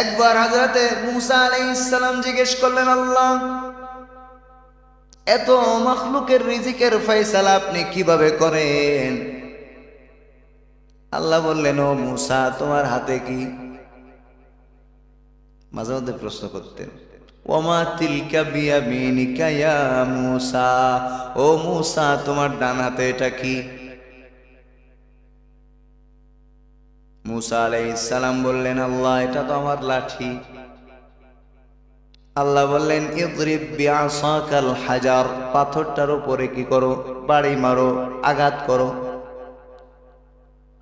একবার হযরতে মূসা আলাইহিস সালাম জিজ্ঞেস করলেন, আল্লাহ, এত মাখলুকের রিজিকের ফয়সালা আপনি কিভাবে করেন? আল্লাহ বললেন, ও মূসা, তোমার হাতে কি? মাঝে মধ্যে প্রশ্ন করতেন, ওমা তিলকা বিয়ামিনিকা ইয়া মূসা, ও মূসা, তোমার ডান হাতে এটা কি? মূসা আলাইহিস সালাম বললেন, আল্লাহ, এটা তো আমার লাঠি। আল্লাহ বললেন, ইদরিব বিআসাকাল হাজার, পাথরটার উপরে কি করো? বাড়ি মারো, আঘাত করো।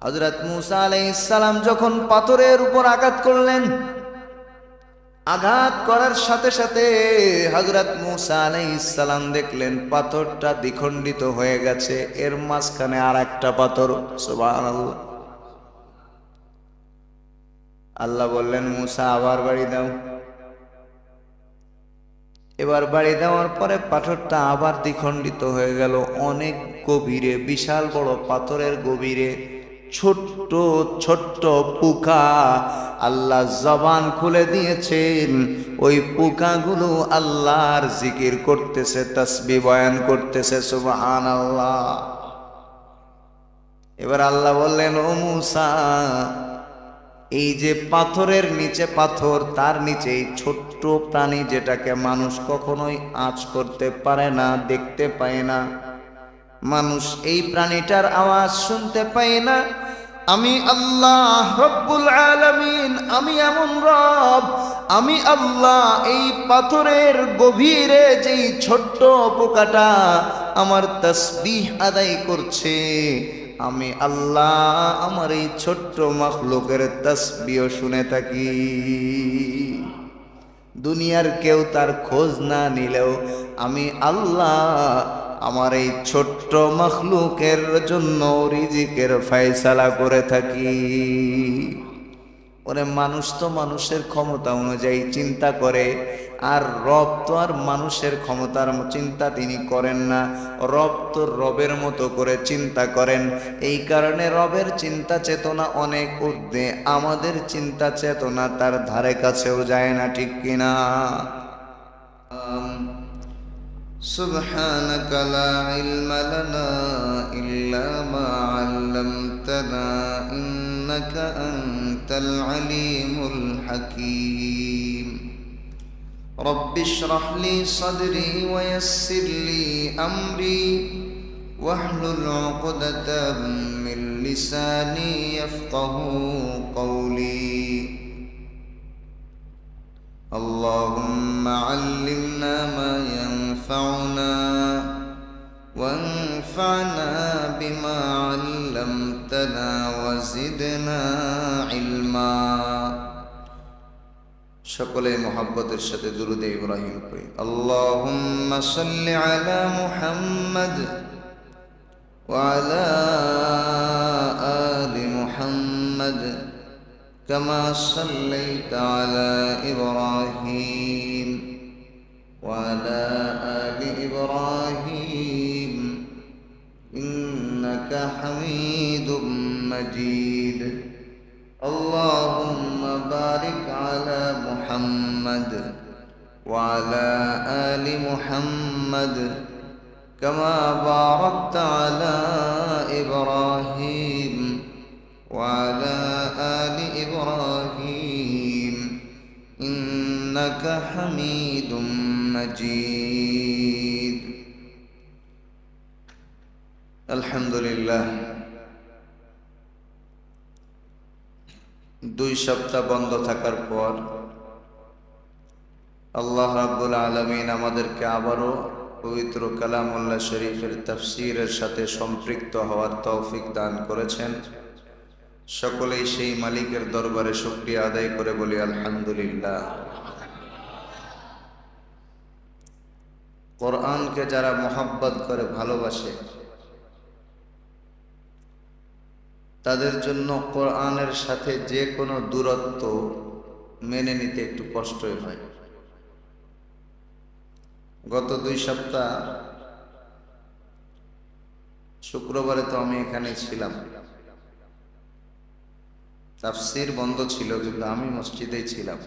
হযরত মূসা আলাইহিস সালাম যখন পাথরের উপর আঘাত করলেন, আঘাত করার সাথে সাথে হযরত মূসা আলাইহিস সালাম দেখলেন পাথরটা দ্বিখণ্ডিত হয়ে গেছে, এর মাঝখানে আর একটা পাথর। সুবহানাল্লাহ। আল্লাহ বললেন, মূসা, আবার বাড়ি দাও। এবার বাড়ি দেওয়ার পরে পাথরটা আবার দ্বিখণ্ডিত হয়ে গেল, অনেক গভীরে, বিশাল বড় পাথরের গভীরে ছোট্ট ছোট্ট পোকা। আল্লাহ জবান খুলে দিয়েছেন, ওই পোকাগুলো আল্লাহর জিকির করতেছে, তাসবিহ বয়ান করতেছে। সুবহানাল্লাহ। এবার আল্লাহ বললেন, ও মূসা, এই যে পাথরের নিচে পাথর, তার নিচে এই ছোট্ট প্রাণী, যেটাকে মানুষ কখনোই আঁচ করতে পারে না, দেখতে পায় না, মানুষ এই প্রাণীটার আওয়াজ শুনতে পায় না, আমি আল্লাহ রব্বুল আলামিন, আমি এমন রব, আমি আল্লাহ এই পাথরের গভীরে যেই ছোট্ট পোকাটা আমার তাসবিহ আদায় করছে, আমি আল্লাহ আমার এই ছোট্ট মাখলুকের তাসবিহ শুনে থাকি। দুনিয়ার কেউ তার খোঁজ না নিলেও আমি আল্লাহ আমার এই ছোট্ট মাখলুকের জন্য রিজিকের ফয়সালা করে থাকি। ওরে, মানুষ তো মানুষের ক্ষমতা অনুযায়ী চিন্তা করে, আর রব তো আর মানুষের ক্ষমতার চিন্তা তিনি করেন না। রব তো রবের মতো করে চিন্তা করেন। এই কারণে রবের চিন্তা চেতনা অনেক ঊর্ধ্বে, আমাদের চিন্তা চেতনা তার ধারে কাছেও যায় না, ঠিক কিনা? সুবহানাকা লা ইলমা লানা ইল্লা মা আল্লামতানা ইন্নাকা আনতাল আলিমুল হাকীম। রব্বি ইশরাহ লি সাদরি ওয়া ইয়াসসির লি আমরি ওয়াহলুল উকদাতাম মিন লিসানি ইয়াফকাহু কওলি। اللهم علمنا ما ينفعنا وانفعنا بما علمتنا وزدنا علما। সকলে মুহাব্বতের সাথে দুরূদে ইব্রাহিম পড়ি। আল্লাহুম্মা সাল্লি আলা মুহাম্মাদ ওয়া আলা আলি মুহাম্মাদ كما صليت على إبراهيم وعلى آل إبراهيم إنك حميد مجيد. اللهم بارك على محمد وعلى آل محمد كما باركت على إبراهيم وعلى آل إبراهيم إنك حميد مجيد. الحمد لله. 2 সপ্তাহ বন্ধ থাকার পর আল্লাহ রাব্বুল আলামিন আমাদেরকে আবারও পবিত্র কালামুল্লাহ শরীফের তাফসীরের সাথে সম্পৃক্ত হওয়ার তৌফিক দান করেছেন। সকলেই সেই মালিকের দরবারে শুকরিয়া আদায় করে বলি আলহামদুলিল্লাহ। কোরআনকে যারা মহব্বত করে, ভালোবাসে, তাদের জন্য কোরআনের সাথে যে কোনো দূরত্ব মেনে নিতে একটু কষ্টই হয়। গত 2 সপ্তাহ শুক্রবারে তো আমি এখানে ছিলাম। তাফসীর বন্ধ ছিল, কিন্তু আমি মসজিদেই ছিলাম।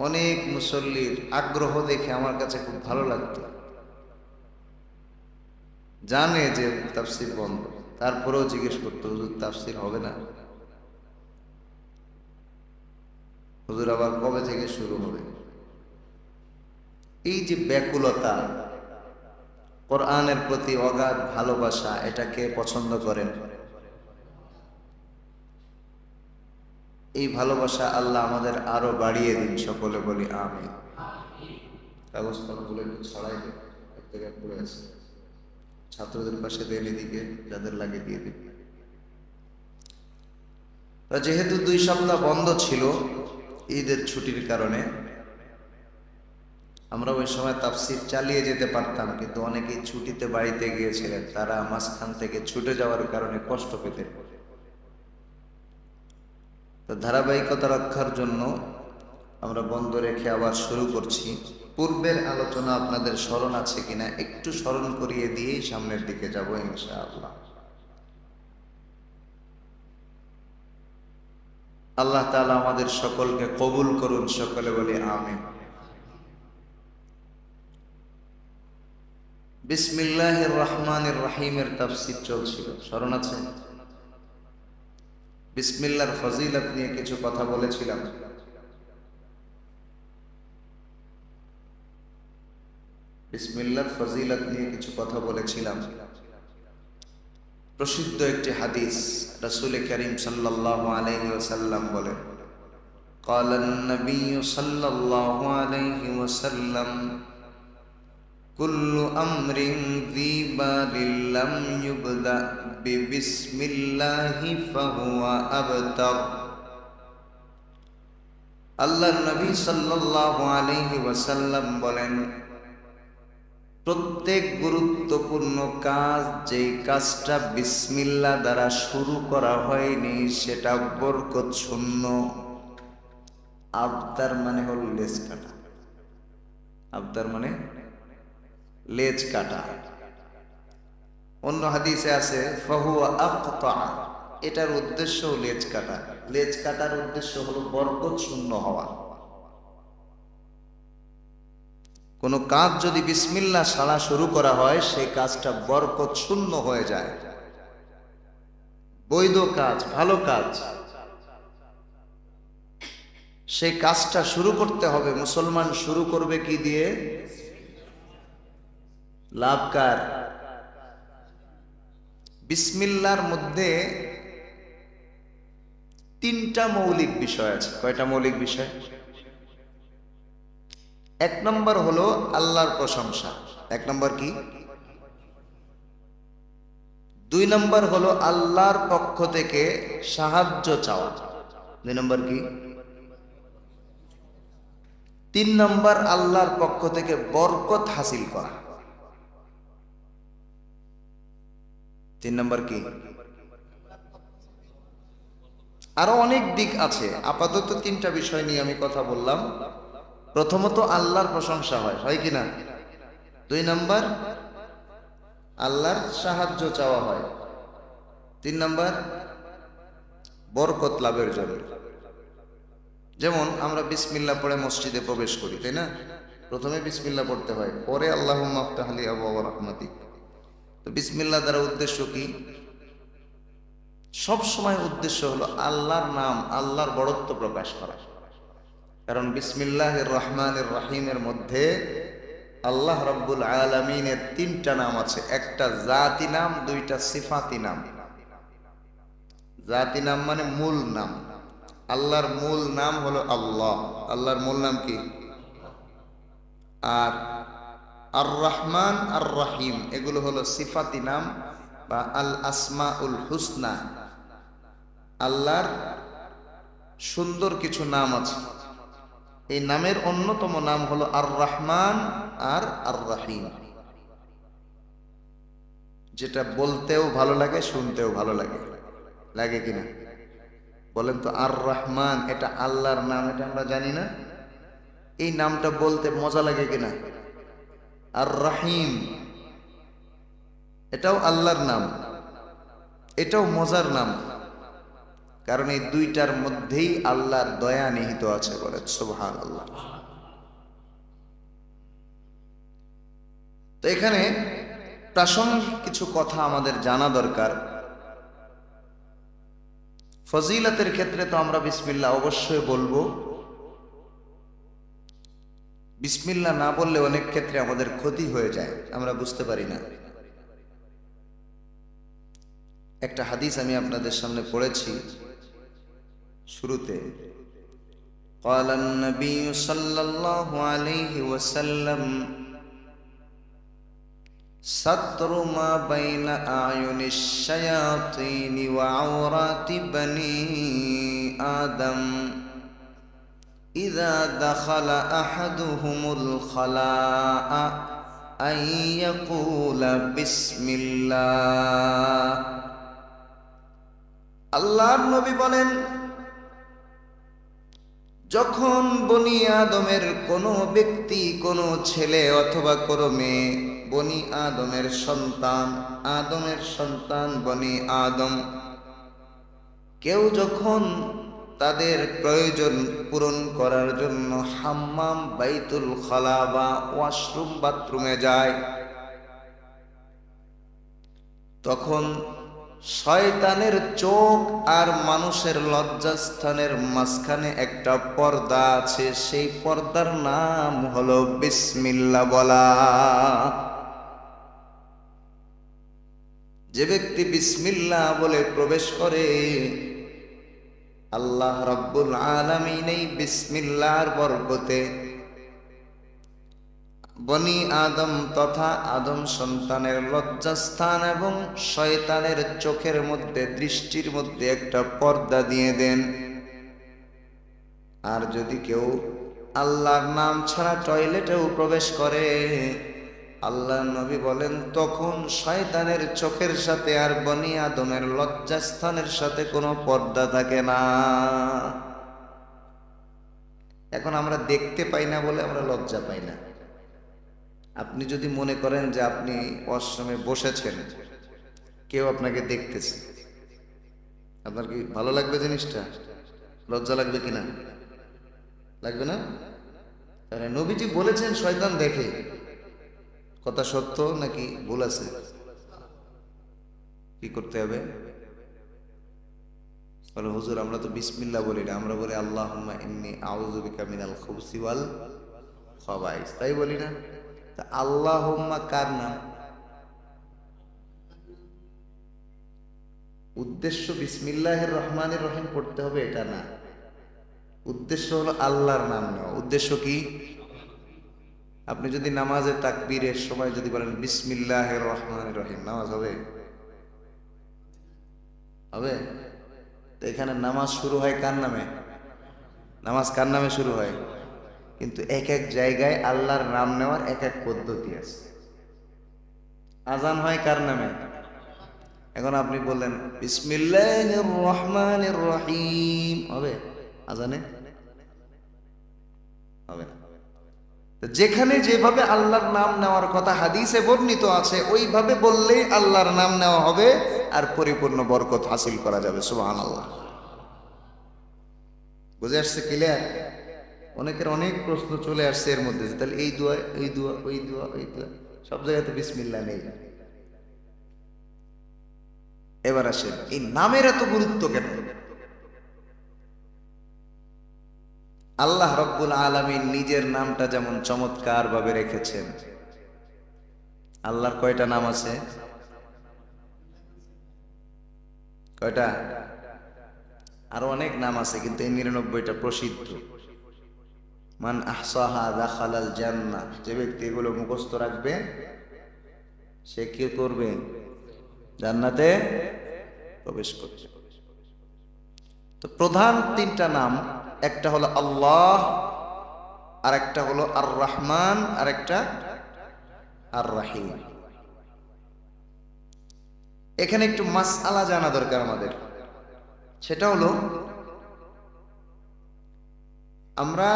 অনেক মুসল্লির আগ্রহ দেখে আমার কাছে খুব ভালো লাগতো। জানে যে তাফসীর বন্ধ, তারপরেও জিজ্ঞেস করতো, হুজুর তাফসীর হবে না? হুজুর আবার কবে থেকে শুরু হবে? এই যে ব্যাকুলতা, কোরআনের প্রতি অগাধ ভালোবাসা, এটাকে পছন্দ করেন? এই ভালোবাসা আল্লাহ আমাদের আরো বাড়িয়ে দিন, সকলে বলি আমিন। কাগজপত্রগুলো একটু ছড়াই দিন, এক জায়গায় পড়ে আছে, ছাত্রদের পাশে দেন, এদিকে যাদের লাগে দিয়ে দিন। যেহেতু 2 সপ্তাহ বন্ধ ছিল ঈদের ছুটির কারণে, আমরা ওই সময় তাফসীর চালিয়ে যেতে পারতাম, কিন্তু অনেকেই ছুটিতে বাড়িতে গিয়েছিলেন, তারা মাঝখান থেকে ছুটে যাওয়ার কারণে কষ্ট পেতেন। তো ধারাবাহিকতা রক্ষার জন্য আমরা বন্ধ রেখে আবার শুরু করছি। পূর্বের আলোচনা আপনাদের স্মরণ আছে কিনা একটু স্মরণ করিয়ে দিয়ে সামনের দিকে যাব ইনশাআল্লাহ। আল্লাহ তাআলা আমাদের সকলকে কবুল করুন, সকলে বলি আমিন। বিসমিল্লাহির রহমানির রহিমের তাফসীর চলছিল, স্মরণ আছে? বিসমিল্লাহর ফজিলত নিয়ে কিছু কথা বলেছিলাম। বিসমিল্লাহর ফজিলত নিয়ে কিছু কথা বলেছিলাম। প্রসিদ্ধ একটি হাদিস, রাসূল করিম সাল্লাল্লাহু আলাইহি ওয়াসাল্লাম বলেন, قال النبي صلى الله عليه وسلم كل أمر ذي بال لم يبدأ ببسم الله فهو أبتر। আল্লাহর নবী সাল্লাল্লাহু আলাইহি ওয়াসাল্লাম বলেন, প্রত্যেক গুরুত্বপূর্ণ কাজ যেই কাজটা বিসমিল্লাহ দ্বারা শুরু করা হয়নি সেটা বরকত শূন্য। আবতার মানে হল লেজ কাটা। আবতার মানে লেজ কাটা। অন্য হাদিসে আছে ফাহুয়া আকতা, এটার উদ্দেশ্য লেজ কাটা। লেজ কাটার উদ্দেশ্য হলো বরকত শূন্য হওয়া। কোন কাজ যদি বিসমিল্লাহ ছাড়া শুরু করা হয় সেই কাজটা বরকত শূন্য হয়ে যায়। বৈধ কাজ, ভালো কাজ, সেই কাজটা শুরু করতে হবে। মুসলমান শুরু করবে কি দিয়ে? লাভকার। বিসমিল্লাহর মধ্যে 3টা মৌলিক বিষয় আছে। কয়টা মৌলিক বিষয়? 1 নম্বর হলো আল্লাহর প্রশংসা। 1 নম্বর কি? 2 নম্বর হলো আল্লাহর পক্ষ থেকে সাহায্য চাওয়া। 2 নম্বর কি? 3 নম্বর আল্লাহর পক্ষ থেকে বরকত হাসিল করা। 3 নম্বর কি? আরো অনেক দিক আছে, আপাতত 3টা বিষয় নিয়ে আমি কথা বললাম। প্রথমত আল্লাহর প্রশংসা হয় কিনা? 2 নম্বর আল্লাহর সাহায্য চাওয়া হয়। 3 নম্বর বরকত লাভের জন্য। যেমন আমরা বিসমিল্লাহ পড়ে মসজিদে প্রবেশ করি, তাই না? প্রথমে বিসমিল্লাহ পড়তে হয়, পরে আল্লাহুম্মা আফতাহ লি আবওয়াব রাহমাতিক। তো বিসমিল্লাহ দ্বারা উদ্দেশ্য কি? সব সময় উদ্দেশ্য হলো আল্লাহর নাম, আল্লাহর বড়ত্ব প্রকাশ করা। কারণ বিসমিল্লাহির রহমানির রহিমের মধ্যে আল্লাহ রাব্বুল আলামিনের 3টা নাম আছে। একটা জাতি নাম, 2টা সিফাতি নাম। জাতি নাম মানে মূল নাম। আল্লাহর মূল নাম হলো আল্লাহ। আল্লাহর মূল নাম কি? আর আর রহমান আর রহিম এগুলো হলো সিফাতি নাম বা আল আসমাউল হুসনা। আল্লাহর সুন্দর কিছু নাম আছে। এই নামের অন্যতম নাম হলো আর রহমান আর আর রহিম, যেটা বলতেও ভালো লাগে, শুনতেও ভালো লাগে। লাগে কিনা বলেন তো? আর রহমান এটা আল্লাহর নাম, এটা আমরা জানি না? এই নামটা বলতে মজা লাগে কিনা? আর রহিম এটাও আল্লাহর নাম, এটাও মজার নাম। কারণ এই দুইটার মধ্যেই আল্লাহর দয়া নিহিত আছে, বলেন সুবহানাল্লাহ। তো এখানে প্রাসঙ্গিক কিছু কথা আমাদের জানা দরকার। ফজিলতের ক্ষেত্রে তো আমরা বিসমিল্লাহ অবশ্যই বলবো। বিসমিল্লাহ না বললে অনেক ক্ষেত্রে আমাদের ক্ষতি হয়ে যায়, আমরা বুঝতে পারি না। একটা হাদিস আমি আপনাদের সামনে পড়েছি শুরুতে। قال النبي صلى الله عليه وسلم ستر ما بين أعين الشياطين وعورات بني آدم إذا دخل أحدهم الخلاء أن يقول بسم الله। আল্লাহর নবী বলেন, যখন বনি আদমের কোনো ব্যক্তি, কোনো ছেলে অথবা কোনো মেয়ে, বনি আদমের সন্তান বনি আদম, কেউ যখন তাদের প্রয়োজন পূরণ করার জন্য হাম্মাম, বাইতুল খালা বা ওয়াশরুম, বাথরুমে যায়, তখন শয়তানের চোখ আর মানুষের লজ্জাস্থানের মাঝখানে একটা পর্দা আছে, সেই পর্দার নাম হলো বিসমিল্লাহ বলা। যে ব্যক্তি বিসমিল্লাহ বলে প্রবেশ করে, আল্লাহ রাব্বুল আলামিন এই বিসমিল্লাহর বরকতে বনি আদম তথা আদম সন্তানের লজ্জাস্থান এবং শয়তানের চোখের মধ্যে, দৃষ্টির মধ্যে একটা পর্দা দিয়ে দেন। আর যদি কেউ আল্লাহর নাম ছাড়া টয়লেটেও প্রবেশ করে, আল্লাহর নবী বলেন, তখন শয়তানের চোখের সাথে আর বনি আদমের লজ্জাস্থানের সাথে কোনো পর্দা থাকে না। এখন আমরা দেখতে পাই না বলে আমরা লজ্জা পাই না। আপনি যদি মনে করেন যে আপনি ওয়াশরুমে বসেছেন, কেউ আপনাকে দেখতেছে, আপনার কি ভালো লাগবে জিনিসটা? লজ্জা লাগবে কিনা? লাগবে না? তাহলে নবীজি বলেছেন শয়তান দেখে, কথা সত্য নাকি ভুল আছে? কি করতে হবে? বলে হুজুর আমরা তো বিসমিল্লাহ বলি না, আমরা বলি আল্লাহুম্মা ইন্নী আউযু বিকা মিনাল খুবসি ওয়াল খাবাইস, তাই বলি না? তা আল্লাহুম্মা কার নাম? উদ্দেশ্য বিসমিল্লাহির রহমানির রহিম পড়তে হবে এটা না, উদ্দেশ্য হলো আল্লাহর নাম নেওয়া। উদ্দেশ্য কি? আপনি যদি নামাজে তাকবীরের সময় যদি বলেন বিসমিল্লাহির রহমানির রহিম, নামাজ হবে? হবে? তো এখানে নামাজ শুরু হয় কার নামে? নামাজ কার নামে শুরু হয়? কিন্তু এক এক জায়গায় আল্লাহর নাম নেওয়ার এক এক পদ্ধতি আছে। আজান হয় কার নামে? এখন আপনি বললেন বিসমিল্লাহির রহমানির রহিম, হবে আজানে? হবে না। যেখানে যেভাবে আল্লাহর নাম নেওয়ার কথা হাদিসে বর্ণিত আছে, ওইভাবে বললেই আল্লাহর নাম নেওয়া হবে আর পরিপূর্ণ বরকত হাসিল করা যাবে। সুবহানাল্লাহ। বুঝে আসছে? ক্লিয়ার? অনেকের অনেক প্রশ্ন চলে আসছে এর মধ্যে, তাহলে এই দোয়া, এই দোয়া, ওই দোয়া, ওই দোয়া, সব জায়গাতে বিসমিল্লাহ নেই। এবার আসেন, এই নামের এত গুরুত্ব কেন? আল্লাহ রব্বুল আলামিন নিজের নামটা যেমন চমৎকার ভাবে রেখেছেন। আল্লাহর কয়টা নাম আছে? কয়টা? আরো অনেক নাম আছে, কিন্তু এই 99টা প্রসিদ্ধ। মান আহসাহা দাখালাল জান্নাহ, যে ব্যক্তি এগুলো মুখস্থ রাখবে সে কি করবে? জান্নাতে প্রবেশ করবে। তো প্রধান তিনটা নাম, একটা হলো আল্লাহ, আর একটা হলো আর রহমান, আর একটা আর রাহিম। এখানে একটু মাসআলা জানা দরকার আমাদের। সেটা হলো, আমরা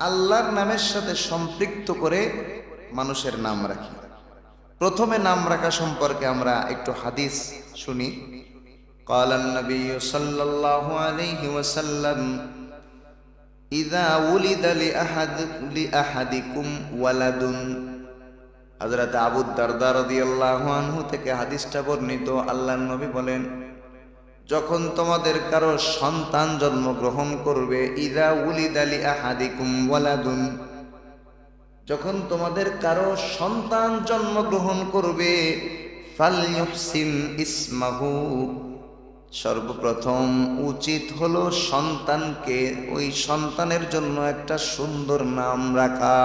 আল্লাহর নামের সাথে সম্পৃক্ত করে মানুষের নাম রাখি। প্রথমে নাম রাখা সম্পর্কে আমরা একটু হাদিস শুনি। قال النبي صلى الله عليه وسلم إذا ولد لأحدكم ولد হযরত আবু দারদা রাদিয়াল্লাহু আনহু থেকে হাদিসটা বর্ণিত। আল্লাহর নবী বলেন, যখন তোমাদের কারো সন্তান জন্মগ্রহণ করবে, ইযা উলিদা লিআহাদিকুম ওয়ালাদুন, যখন তোমাদের কারো সন্তান জন্মগ্রহণ করবে, ফালইউহসিন ইসমাহু, সর্বপ্রথম উচিত হলো সন্তানকে, ওই সন্তানের জন্য একটা সুন্দর নাম রাখা।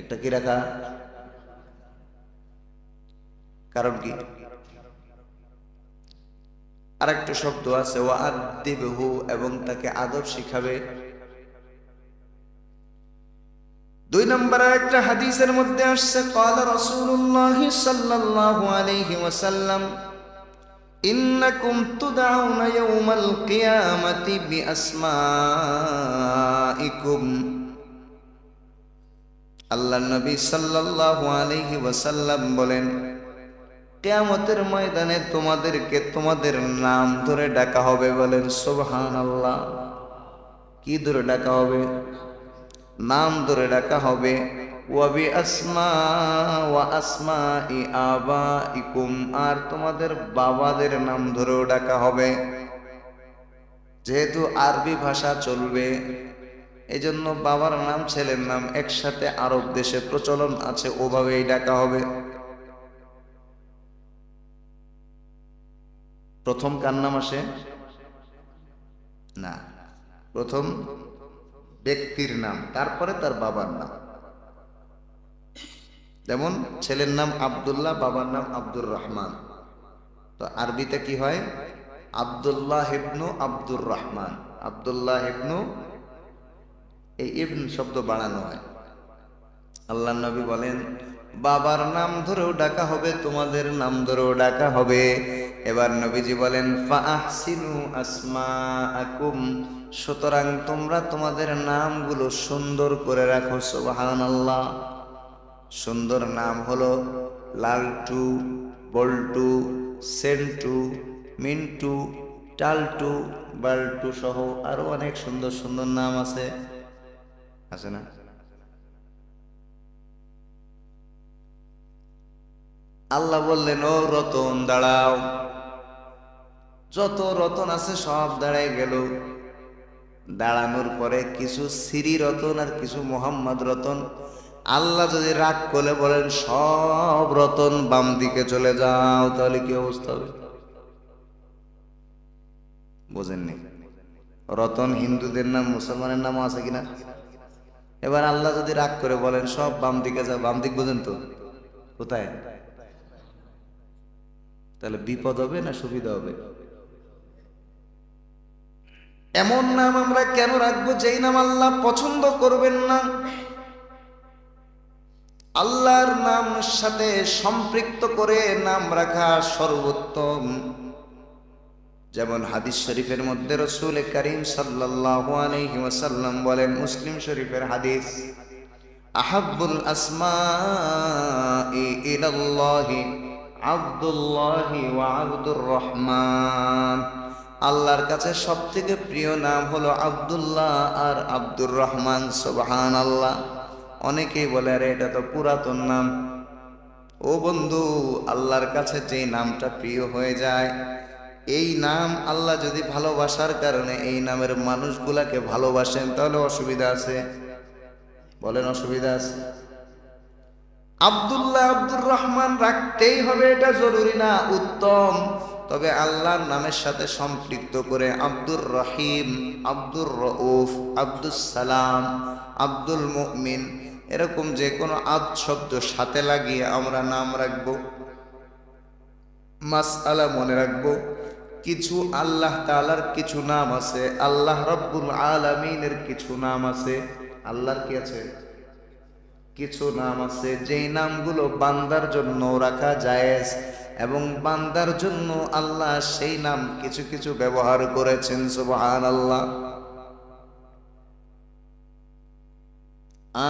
একটা কি রাখা? কারণ কি? আরেকটা শব্দ আছে ওয়াআদ্দিবহু, এবং তাকে আদব শিখাবে। 2 নম্বরে একটা হাদিসের মধ্যে আসছে, ক্বালা রাসূলুল্লাহ সাল্লাল্লাহু আলাইহি ওয়াসাল্লাম, ইন্নাকুম তুদআউনা ইয়াওমাল কিয়ামাতি বিআসমাইকুম। আল্লাহর নবী সাল্লাল্লাহু আলাইহি ওয়াসাল্লাম বলেন, কিয়ামতের ময়দানে তোমাদেরকে তোমাদের নাম ধরে ডাকা হবে। বলেন সুবহানাল্লাহ। কি ধরে ডাকা হবে? নাম ধরে ডাকা হবে। ওয়া আসমাই আবাইকুম, আর তোমাদের বাবাদের নাম ধরেও ডাকা হবে। যেহেতু আরবি ভাষা চলবে, এজন্য বাবার নাম ছেলের নাম একসাথে আরব দেশে প্রচলন আছে, ওভাবেই ডাকা হবে। প্রথম কার নাম আসে? না, প্রথম ব্যক্তির নাম, তারপরে তার বাবার নাম। যেমন ছেলের নাম আব্দুল্লাহ, বাবার নাম আব্দুর রহমান। তো আরবিতে কি হয়? আব্দুল্লাহ ইবনু আব্দুর রহমান। আব্দুল্লাহ ইবনু, এই ইবন শব্দ বাড়ানো হয়। আল্লাহ নবী বলেন, বাবার নাম ধরেও ডাকা হবে, তোমাদের নাম ধরেও ডাকা হবে। এবার নবীজি বলেন, ফাআহসিনু আসমাআকুম, সুতরাং তোমরা তোমাদের নামগুলো সুন্দর করে রাখো। সুবহানাল্লাহ। সুন্দর নাম হলো লালটু, বল্টু, সেন্টু, মিন্টু, টালটু, বাল্টু সহ আরো অনেক সুন্দর সুন্দর নাম আছে, আছে না? আল্লাহ বললেন, ও রতন দাঁড়াও। যত রতন আছে সব দাঁড়ায় গেল। দাঁড়ানোর পরে কিছু শ্রী রতন আর কিছু মোহাম্মদ রতন। আল্লাহ যদি রাগ করে বলেন সব রতন বাম দিকে চলে যাও, তাহলে কি অবস্থা হবে? বোঝেননি? রতন হিন্দুদের নাম, মুসলমানের নামও আছে কিনা? এবার আল্লাহ যদি রাগ করে বলেন সব বাম দিকে যাও, বাম দিক বোঝেন তো কোথায়? তাহলে বিপদ হবে না সুবিধা হবে? এমন নাম আমরা কেন রাখবো যেই নাম আল্লাহ পছন্দ করবেন না? আল্লাহর নাম সাথে সম্পৃক্ত করে নাম রাখা সর্বোত্তম। যেমন হাদিস শরীফের মধ্যে রাসূল করিম সাল্লাল্লাহু আলাইহি ওয়াসাল্লাম বলেন, মুসলিম শরীফের হাদিস, আহাব্বুল আসমাই ইলাল্লাহি আব্দুল্লাহি ওয়া আব্দুর রহমান। আল্লাহর কাছে সবথেকে প্রিয় নাম হলো আব্দুল্লাহ আর আব্দুর রহমান। সুবহানাল্লাহ। অনেকেই বলে, আরে এটা তো পুরাতন নাম। ও বন্ধু, আল্লাহর কাছে যে নামটা প্রিয় হয়ে যায়, এই নাম আল্লাহ যদি ভালোবাসার কারণে এই নামের মানুষগুলাকে ভালোবাসেন, তাহলে অসুবিধা আছে? বলেন অসুবিধা আছে? আব্দুল্লাহ আব্দুর রহমান রাখতেই হবে এটা জরুরি না, উত্তম। তবে আল্লাহর নামের সাথে সম্পৃক্ত করে আব্দুর রহিম, আব্দুর রউফ, আব্দুস সালাম, আব্দুল মুমিন, এরকম যে কোনো আদ শব্দ সাথে লাগিয়ে আমরা নাম রাখবো। মাসআলা মনে রাখবো, কিছু আল্লাহ তাআলার কিছু নাম আছে, আল্লাহ রাব্বুল আলামিনের কিছু নাম আছে। আল্লাহর কি আছে? কিছু নাম আছে যেই নামগুলো বান্দার জন্য রাখা জায়েজ, এবং বান্দার জন্য আল্লাহ সেই নাম কিছু কিছু ব্যবহার করেছেন। সুবহানাল্লাহ।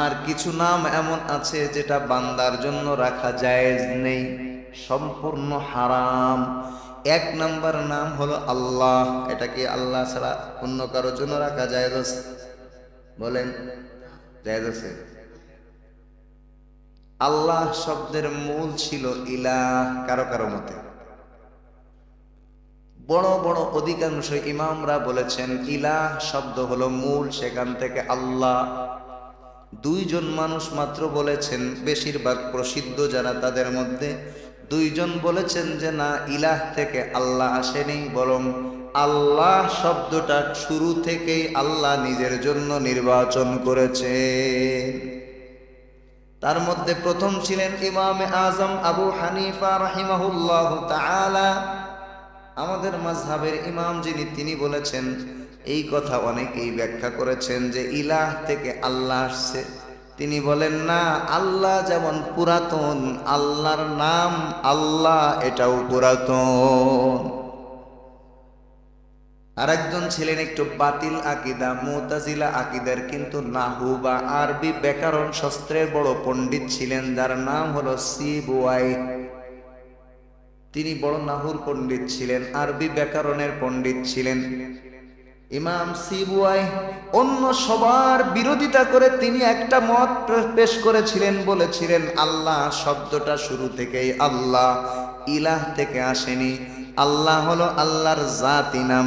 আর কিছু নাম এমন আছে যেটা বান্দার জন্য রাখা জায়েজ নেই। সম্পূর্ণ হারাম। এক নাম্বার নাম হলো আল্লাহ। এটা কি আল্লাহ ছাড়া অন্য কারোর জন্য রাখা জায়েজ আছে? বলেন, জায়েজ আছে? আল্লাহ শব্দের মূল ছিল ইলাহ কারো কারো মতে। বড় বড় অধিকাংশ ইমামরা বলেছেন ইলাহ শব্দ হলো মূল, সেখান থেকে আল্লাহ। দুইজন মানুষ মাত্র বলেছেন, বেশিরভাগ প্রসিদ্ধ যারা তাদের মধ্যে দুইজন বলেছেন যে না, ইলাহ থেকে আল্লাহ আসেনি, বরং আল্লাহ শব্দটা শুরু থেকেই আল্লাহ নিজের জন্য নির্বাচন করেছেন। তার মধ্যে প্রথম ছিলেন ইমামে আজম আবু হানিফা রাহিমাহুল্লাহু তাআলা, আমাদের মাযহাবের ইমাম যিনি, তিনি বলেছেন এই কথা অনেকেই ব্যাখ্যা করেছেন যে ইলাহ থেকে আল্লাহ আসছে। তিনি বলেন না, আল্লাহ যেমন পুরাতন, আল্লাহর নাম আল্লাহ এটাও পুরাতন। আরেকজন ছিলেন একটু বাতিল আকীদা, মুতাজিলা আকীদার, কিন্তু নাহু বা আরবি ব্যাকরণ শাস্ত্রের বড় পণ্ডিত ছিলেন, যার নাম হলো সিবুয়াই। তিনি বড় নাহুর পণ্ডিত ছিলেন, আরবি ব্যাকরণের পণ্ডিত ছিলেন। ইমাম সিবুয়াই অন্য সবার বিরোধিতা করে তিনি একটা মত পেশ করেছিলেন, বলেছিলেন আল্লাহ শব্দটা শুরু থেকেই আল্লাহ, ইলাহ থেকে আসেনি। আল্লাহ হলো আল্লাহর জাতি নাম,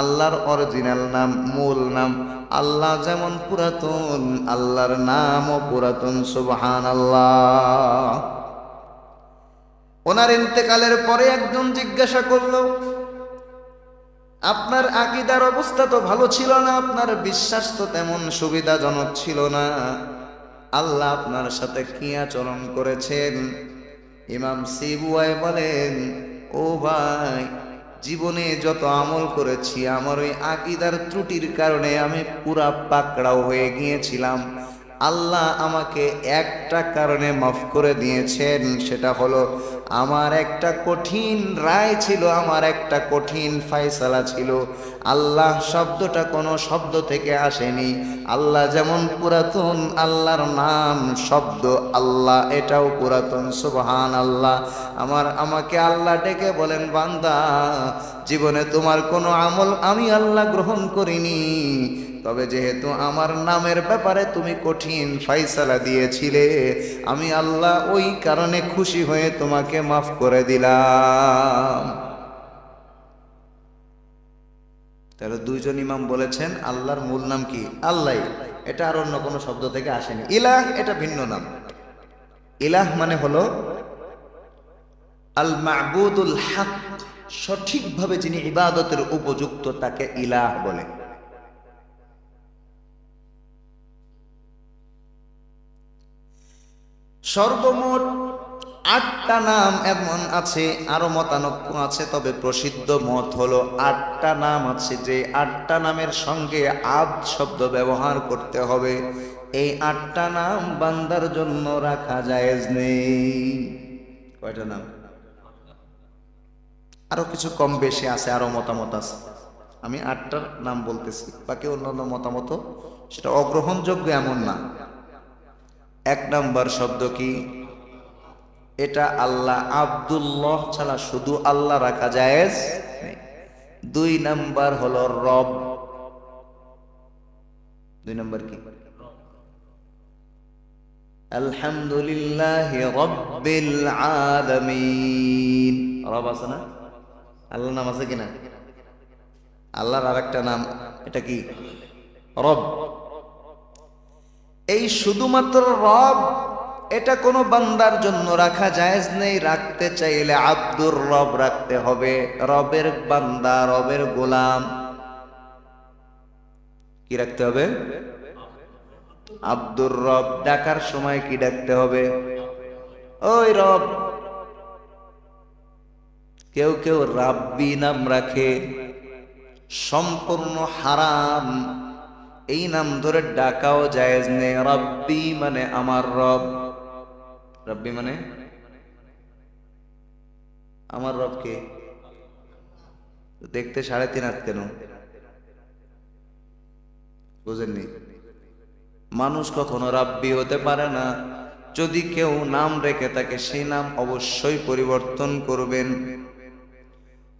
আল্লাহর অরিজিনাল নাম, মূল নাম। আল্লাহ যেমন পুরাতন, আল্লাহর নামও পুরাতন। সুবহানাল্লাহ। ওনার ইন্তেকালের পরে একজন জিজ্ঞাসা করলো, আপনার আকীদার অবস্থা তো ভালো ছিল না, আপনার বিশ্বাস তো তেমন সুবিধাজনক ছিল না, আল্লাহ আপনার সাথে কি আচরণ করেছেন? ইমাম সিবুয়াই বলেন, ও ভাই, জীবনে যত আমল করেছি আমার ওই আকীদার ত্রুটির কারণে আমি পুরা পাকড়াও হয়ে গিয়েছিলাম। আল্লাহ আমাকে একটা কারণে মাফ করে দিয়েছেন, সেটা হলো আমার একটা কঠিন রায় ছিল, আমার একটা কঠিন ফয়সালা ছিল। আল্লাহ শব্দটা কোনো শব্দ থেকে আসেনি। আল্লাহ যেমন পুরাতন, আল্লাহর নাম শব্দ আল্লাহ এটাও পুরাতন। সুবহানাল্লাহ। আমাকে আল্লাহ ডেকে বলেন, বান্দা, জীবনে তোমার কোনো আমল আমি আল্লাহ গ্রহণ করিনি, তবে যেহেতু আমার নামের ব্যাপারে তুমি কঠিন ফয়সালা দিয়েছিলে, আমি আল্লাহ ওই কারণে খুশি হয়ে তোমাকে মাফ করে দিলাম। তাহলে দুইজন ইমাম বলেছেন আল্লাহর মূল নাম কি? আল্লাহ। এটা আর অন্য কোনো শব্দ থেকে আসেনি। ইলাহ এটা ভিন্ন নাম। ইলাহ মানে হলো আল মা'বুদুল হক, সঠিকভাবে যিনি ইবাদতের উপযুক্ত তাকে ইলাহ বলে। সর্বমোট 8টা নাম এমন আছে, আরো মতানক্য আছে, তবে প্রসিদ্ধ মত হলো 8টা নাম আছে, যে 8টা নামের সঙ্গে আদ শব্দ ব্যবহার করতে হবে। এই 8টা নাম বান্দার জন্য রাখা জায়েজ নেই। কয়টা নাম? আরো কিছু কম বেশি আছে, আরো মতামত আছে, আমি 8টার নাম বলতেছি, বাকি অন্যান্য মতামত সেটা অগ্রহণযোগ্য এমন না। 1 নাম্বার শব্দ কি? এটা আল্লাহ, আব্দুল্লাহ ছাড়া শুধু আল্লাহ রাখা জায়েজ নেই। 2 নাম্বার হলো রব। 2 নাম্বার কি? আলহামদুলিল্লাহি রাব্বিল আলামিন। রব আছে না? আল্লাহর নাম আছে কিনা? আল্লাহর আরেকটা নাম, এটা কি? রব। এই শুধুমাত্র রব, এটা কোনো বান্দার জন্য রাখা জায়েজ নেই। রাখতে চাইলে আব্দুর রব রাখতে হবে, রবের বান্দা, রবের গোলাম। কি রাখতে হবে? আব্দুর রব। ডাকার সময় কি ডাকতে হবে? ওই রব। কেউ কেউ রাব্বি নাম রাখে, সম্পূর্ণ হারাম। এই নাম ধরে ডাকাও জায়েজ নেই। রাব্বি মানে আমার রব। রাব্বি মানে আমার রব কে? দেখতে 3.5 হাত কেন? বুঝেননি? মানুষ কখনো রাব্বি হতে পারে না। যদি কেউ নাম রেখে থাকে সেই নাম অবশ্যই পরিবর্তন করবেন।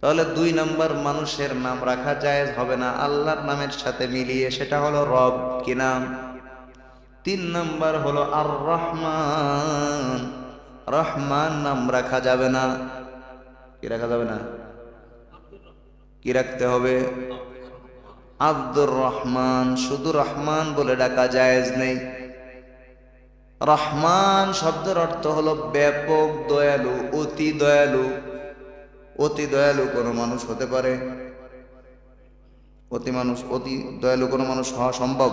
তাহলে 2 নাম্বার মানুষের নাম রাখা জায়েজ হবে না আল্লাহর নামের সাথে মিলিয়ে, সেটা হলো রব, কি নাম? 3 নাম্বার হলো আর রহমান। রহমান নাম রাখা যাবে না। কি রাখা যাবে না? কি রাখতে হবে? আব্দুর রহমান। শুধু রহমান বলে ডাকা জায়েজ নেই। রহমান শব্দের অর্থ হলো ব্যাপক দয়ালু, অতি দয়ালু। অতি দয়ালু কোনো মানুষ হতে পারে? অতি দয়ালু কোনো মানুষ হওয়া সম্ভব?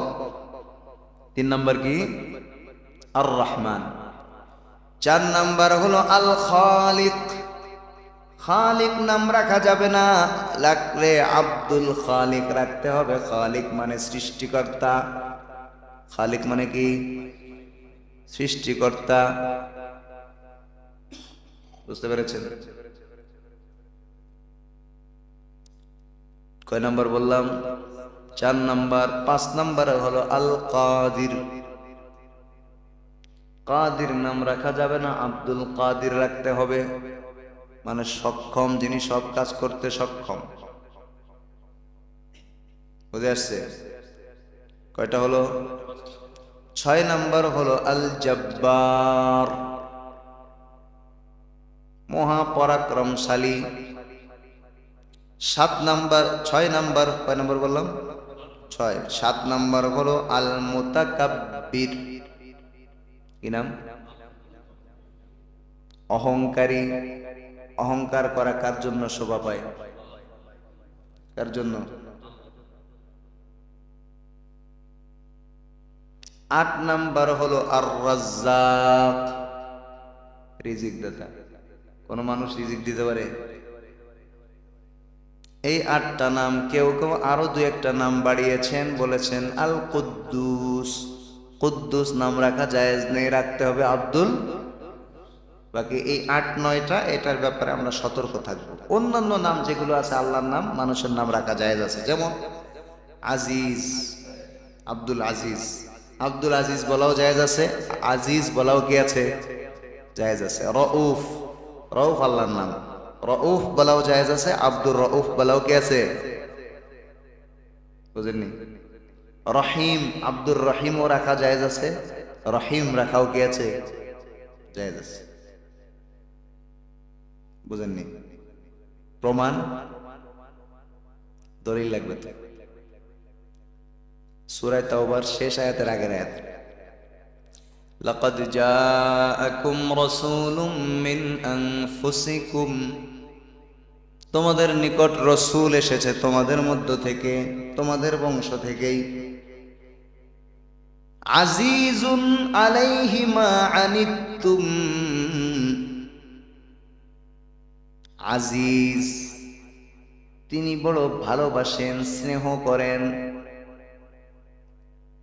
3 নাম্বার কি? আর রহমান। 4 নাম্বার হলো আল খালিক। খালিক নাম রাখা যাবে না, লাগলে আব্দুল খালিক রাখতে হবে। খালিক মানে সৃষ্টিকর্তা। খালিক মানে কি? সৃষ্টিকর্তা। বুঝতে পেরেছেন? কয় নাম্বার বললাম? 4 নাম্বার। 5 নাম্বার হলো আল কাদির। কাদির নাম রাখা যাবে না, আব্দুল কাদির রাখতে হবে, মানে সক্ষম, যিনি সব কাজ করতে সক্ষম। বুঝে আসছে? কয়টা হলো? 6 নাম্বার হলো আল জব্বার, মহাপরাক্রমশালী। 7 নাম্বার। 6 নাম্বার। কয় নাম্বার বললাম? 6। 7 নাম্বার হলো আল মুতাকাব্বির। কি নাম? অহংকারী। অহংকার করা কার জন্য শোভা পায়? কার জন্য? 8 নাম্বার হলো আর রাজ্জাক, রিজিক দাতা। কোন মানুষ রিজিক দিতে পারে? এই 8টা নাম। কেউ কেউ আরো 2-1টা নাম বাড়িয়েছেন, বলেছেন আল কুদ্দুস। কুদ্দুস নাম রাখা জায়েজ নেই, রাখতে হবে আব্দুল। বাকি এই 8-9টা, এটার ব্যাপারে আমরা সতর্ক থাকবো। অন্যান্য নাম যেগুলো আছে আল্লাহর নাম, মানুষের নাম রাখা জায়েজ আছে। যেমন আজিজ, আব্দুল আজিজ। আব্দুল আজিজ বলাও জায়েজ আছে, আজিজ বলাও কি আছে? জায়েজ আছে। রউফ, রউফ আল্লাহর নাম, রউফ বলাও জায়েজ আছে। আব্দুর রউফ বলাও কি আছে? বুঝেননি? রহিম, আব্দুর রহিমও রাখা জায়েজ আছে, রহিম রাখাও কি আছে? জায়েজ আছে। বুঝেননি? প্রমাণ দলিল লাগবে তো। সূরা তাওবার শেষ আয়াতের আগের আয়াত, লাকাদ জাআকুম রাসূলুম মিন আনফুসিকুম, তোমাদের নিকট রসূল এসেছে তোমাদের মধ্য থেকে, তোমাদের বংশ থেকেই। আজিজুন আলাইহি মা আনিতুম, আজিজ তিনি বড় ভালোবাসেন, স্নেহ করেন।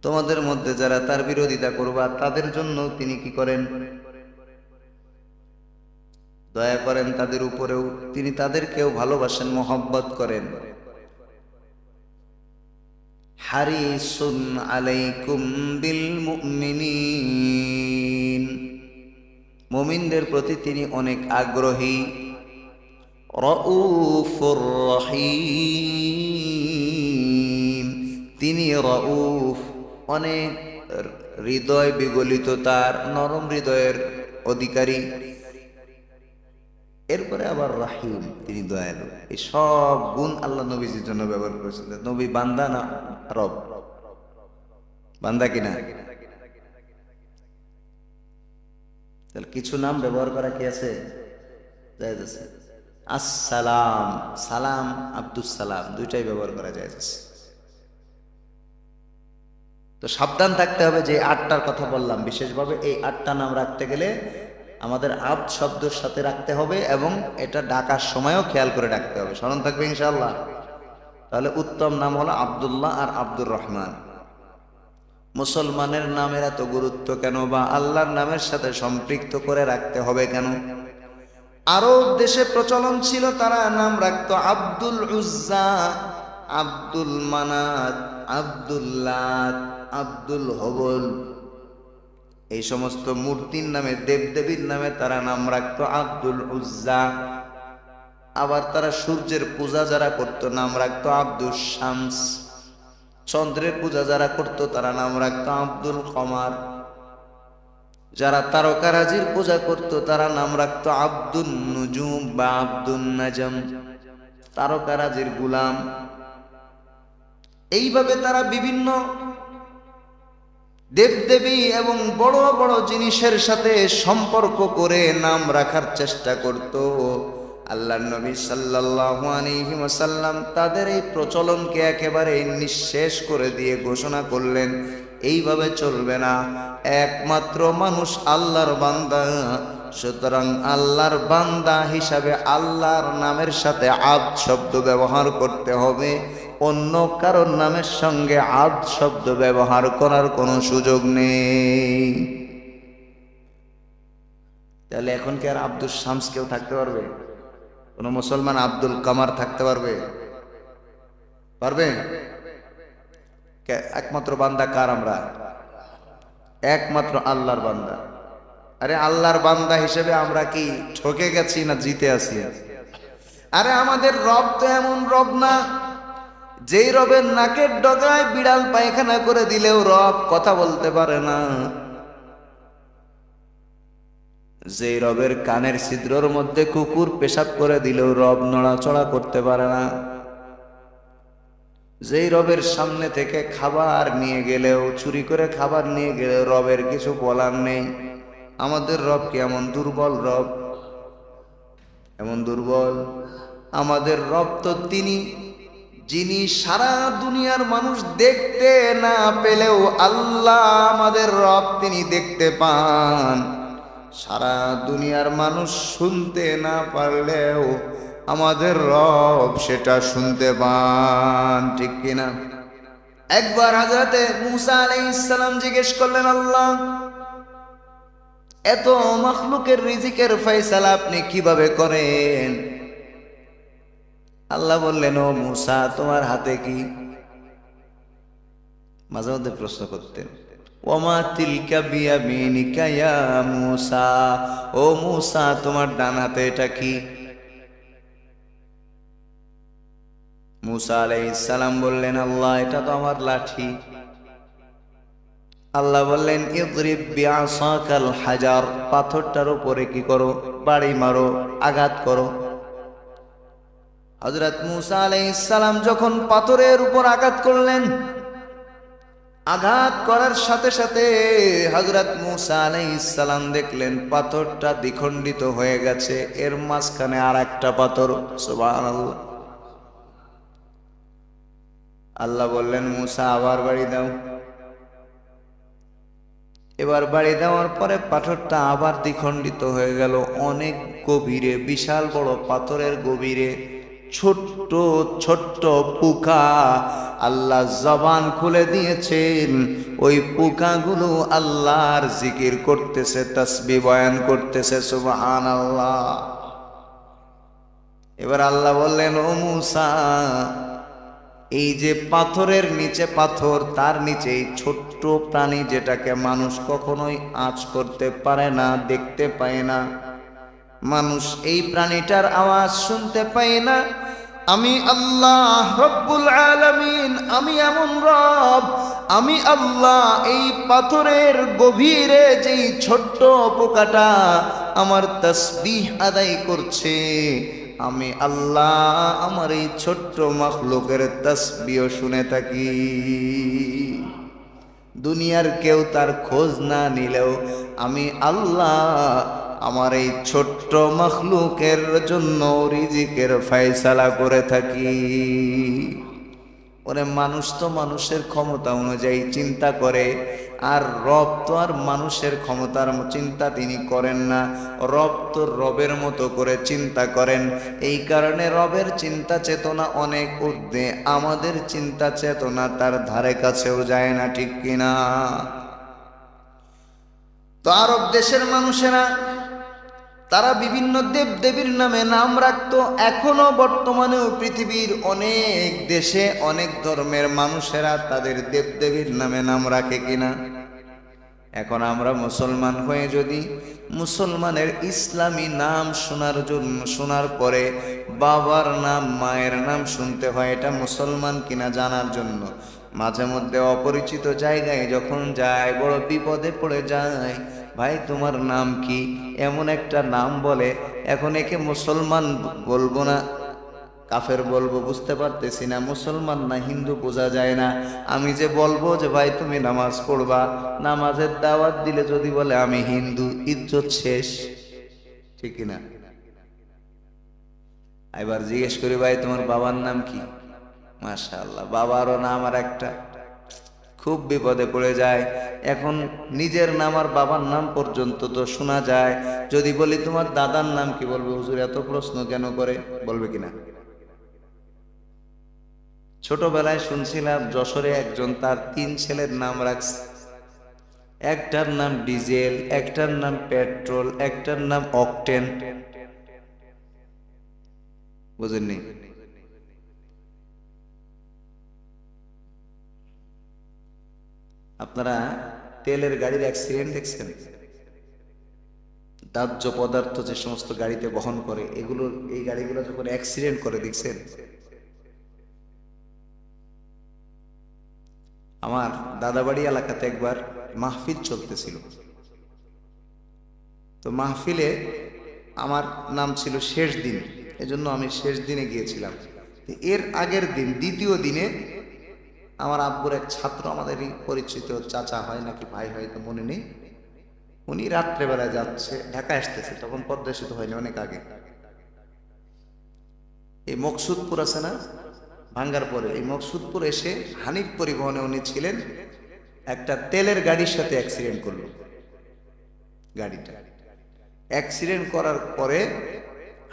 তোমাদের মধ্যে যারা তার বিরোধিতা করবা তাদের জন্য তিনি কি করেন? দয়া করেন তাদের উপরেও, তিনি তাদেরকেও ভালোবাসেন, মহব্বত করেন। হারিসুন আলাইকুম বিল মুমিনিন, মুমিনদের প্রতি তিনি অনেক আগ্রহী। রউফুর রহিম, তিনি রউফ, অনেক হৃদয় বিগলিত, তার নরম হৃদয়ের অধিকারী। এরপরে আবার রাহিম, তিনি দয়ালু। এই সব গুণ আল্লাহ নবীজির জন্য ব্যবহার করেছিলেন। নবী বান্দা না রব? বান্দা কিনা? তাহলে কিছু নাম ব্যবহার করা কি আছে? জায়েজ আছে। আসসালাম, সালাম, আব্দুস সালাম, দুইটাই ব্যবহার করা জায়েজ আছে। তো সাবধান থাকতে হবে। যে 8টার কথা বললাম বিশেষভাবে, এই 8টা নাম রাখতে গেলে আমাদের আব্দ শব্দের সাথে রাখতে হবে, এবং এটা ডাকার সময়ও খেয়াল করে ডাকতে হবে। স্মরণ থাকবে ইনশাআল্লাহ। তাহলে উত্তম নাম হলো আব্দুল্লাহ আর আব্দুর রহমান। মুসলমানের নামের এত গুরুত্ব কেন, বা আল্লাহর নামের সাথে সম্পৃক্ত করে রাখতে হবে কেন? আরব দেশে প্রচলন ছিল, তারা নাম রাখতো আব্দুল উজ্জা, আব্দুল মানাত, আব্দুল্লাত, আব্দুল হবল। এই সমস্ত মূর্তির নামে, দেবদেবীর নামে তারা নাম রাখতো আব্দুল উজ্জা। আবার তারা সূর্যের পূজা যারা করত নাম রাখতো আব্দুল শামস। চন্দ্রের পূজা যারা করত তারা নাম রাখতো আব্দুল কমার। যারা তারকারাজির পূজা করত তারা নাম রাখতো আব্দুল নুজুম বা আব্দুল নাজম, তারকারাজির গুলাম। এইভাবে তারা বিভিন্ন দেবদেবী এবং বড় বড় জিনিসের সাথে সম্পর্ক করে নাম রাখার চেষ্টা করত। আল্লাহর নবী সাল্লাল্লাহু আলাইহি ওয়াসাল্লাম তাদের এই প্রচলনকে একেবারে নিঃশেষ করে দিয়ে ঘোষণা করলেন, এইভাবে চলবে না। একমাত্র মানুষ আল্লাহর বান্দা, সুতরাং আল্লাহর বান্দা হিসাবে আল্লাহর নামের সাথে আব্দ শব্দ ব্যবহার করতে হবে। অন্য কারোর নামের সঙ্গে আব্দ শব্দ ব্যবহার করার কোনো সুযোগ নেই। তাহলে এখন কি আর আব্দুল শামস কেউ থাকতে পারবে? কোন মুসলমান আব্দুল কামার থাকতে পারবে? পারবে? একমাত্র বান্দা কার? আমরা একমাত্র আল্লাহর বান্দা। আরে আল্লাহর বান্দা হিসেবে আমরা কি ঠকে গেছি না জিতে আছি? আরে আমাদের রব তো এমন রব না যেই রবের নাকের ডগায় বিড়াল পায়খানা করে দিলেও রব কথা বলতে পারে না, যেই রবের কানের ছিদ্রর মধ্যে কুকুর পেশাব করে দিলেও রব নড়াচড়া করতে পারে না, যেই রবের সামনে থেকে খাবার নিয়ে গেলেও, চুরি করে খাবার নিয়ে গেলেও রবের কিছু বলার নেই। আমাদের রব কি এমন দুর্বল রব? এমন দুর্বল? আমাদের রব তো তিনি যিনি সারা দুনিয়ার মানুষ দেখতে না পেলেও আল্লাহ আমাদের রব তিনি দেখতে পান। সারা দুনিয়ার মানুষ শুনতে না পারলেও আমাদের রব সেটা শুনতে পান, ঠিক কিনা? একবার হযরতে মূসা আলাইহিস সালাম জিজ্ঞেস করলেন, আল্লাহ এত মাখলুকের রিজিকের ফয়সালা আপনি কিভাবে করেন? আল্লাহ বললেন, ও মূসা তোমার হাতে কি? মাঝে মধ্যে প্রশ্ন করতেন, ওমা তিলকা বিয়ামিনিকা ইয়া মূসা, ও মূসা তোমার ডান হাতে এটা কি? মূসা আলাইহিস সালাম বললেন, আল্লাহ এটা তো আমার লাঠি। আল্লাহ বললেন, ইদরিব বিআসাকাল হাজার, পাথরটার উপরে কি করো? বাড়ি মারো, আঘাত করো। হযরত মূসা আলাইহিস সালাম যখন পাথরের উপর আঘাত করলেন, আঘাত করার সাথে সাথে হযরত মূসা আলাইহিস সালাম দেখলেন পাথরটা দ্বিখণ্ডিত হয়ে গেছে, এর মাঝখানে আর একটা পাথর। সুবহানাল্লাহ। আল্লাহ বললেন, মূসা আবার বাড়ি দাও। এবার বাড়ি দেওয়ার পরে পাথরটা আবার দ্বিখণ্ডিত হয়ে গেল। অনেক গভীরে, বিশাল বড় পাথরের গভীরে ছোট্ট ছোট্ট পোকা আল্লাহ জবান খুলে দিয়েছেন। ওই পোকাগুলো আল্লাহর জিকির করতেছে, তাসবিহ বয়ান করতেছে। সুবহানাল্লাহ। এবার আল্লাহ বললেন, ও মূসা এই যে পাথরের নিচে পাথর, তার নিচে এই ছোট্ট প্রাণী যেটাকে মানুষ কখনোই আঁচ করতে পারে না, দেখতে পায় না, মানুষ এই প্রাণীটার আওয়াজ শুনতে পায় না, আমি আল্লাহ রব্বুল আলামিন, আমি এমন রব, আমি আল্লাহ এই পাথরের গভীরে যেই ছোট্ট পোকাটা আমার তাসবিহ আদায় করছে, আমি আল্লাহ আমার এই ছোট্ট মাখলুকের তাসবিহ শুনে থাকি। দুনিয়ার কেউ তার খোঁজ না নিলেও আমি আল্লাহ আমার এই ছোট্ট মাখলুকের জন্য রিজিকের ফয়সালা করে থাকি। ওরে মানুষ তো মানুষের ক্ষমতা অনুযায়ী চিন্তা করে, আর রব তো আর মানুষের ক্ষমতার চিন্তা তিনি করেন না। রব তো রবের মতো করে চিন্তা করেন। এই কারণে রবের চিন্তা চেতনা অনেক ঊর্ধ্বে, আমাদের চিন্তা চেতনা তার ধারে কাছেও যায় না, ঠিক কিনা? তো আরব দেশের মানুষেরা তারা বিভিন্ন দেবদেবীর নামে নাম রাখতো। এখনো বর্তমানেও পৃথিবীর অনেক দেশে অনেক ধর্মের মানুষেরা তাদের দেবদেবীর নামে নাম রাখে কিনা? এখন আমরা মুসলমান হয়ে যদি মুসলমানের ইসলামী নাম শোনার পরে বাবার নাম মায়ের নাম শুনতে হয়, এটা মুসলমান কিনা জানার জন্য মাঝে মধ্যে অপরিচিত জায়গায় যখন যায় বড় বিপদে পড়ে যায়। ভাই তোমার নাম কি? এমন একটা নাম বলে, এখন একে মুসলমান বলবো না কাফের বলবো বুঝতে পারতেছি না, মুসলমান না হিন্দু বোঝা যায় না। আমি যে বলবো যে ভাই তুমি নামাজ পড়বা, নামাজের দাওয়াত দিলে যদি বলে আমি হিন্দু, ইজ্জত শেষ, ঠিক কিনা? এবার জিজ্ঞেস করি ভাই তোমার বাবার নাম কি? মাশাআল্লাহ, বাবারও নাম আর একটা, খুব বিপদে পড়ে যায়। এখন নিজের নাম আর বাবার নাম পর্যন্ত তো শোনা যায়, যদি বলি তোমার দাদার নাম কি, বলবে হুজুর এত প্রশ্ন কেন করে, বলবে কিনা? ছোটবেলায় শুনছিলাম যশোরে একজন তার 3 ছেলের নাম রাখছে, একটার নাম ডিজেল, একটার নাম পেট্রোল, একটার নাম অকটেন। বুঝেননি? আপনারা তেলের গাড়ির অ্যাক্সিডেন্ট দেখছেন? দাহ্য পদার্থ যে সমস্ত গাড়িতে বহন করে, এগুলো এই গাড়িগুলো যখন অ্যাক্সিডেন্ট করে দেখছেন? আমার দাদাবাড়ি এলাকাতে একবার মাহফিল চলতেছিল, তো মাহফিলে আমার নাম ছিল শেষ দিন, এজন্য আমি শেষ দিনে গিয়েছিলাম। এর আগের দিন দ্বিতীয় দিনে আমার আব্বুর এক ছাত্র, আমাদেরই পরিচিত চাচা হয় নাকি ভাই হয় তো মনে নেই, উনি রাত্রেবেলায় যাচ্ছে, ঢাকা আসতেছে, তখন পদ্মা সেতু হয়নি, অনেক আগে। এই মকসুদপুর আছে না, ভাঙ্গার পরে এই মকসুদপুর এসে হানিফ পরিবহনে উনি ছিলেন, একটা তেলের গাড়ির সাথে অ্যাক্সিডেন্ট করলো। গাড়িটা অ্যাক্সিডেন্ট করার পরে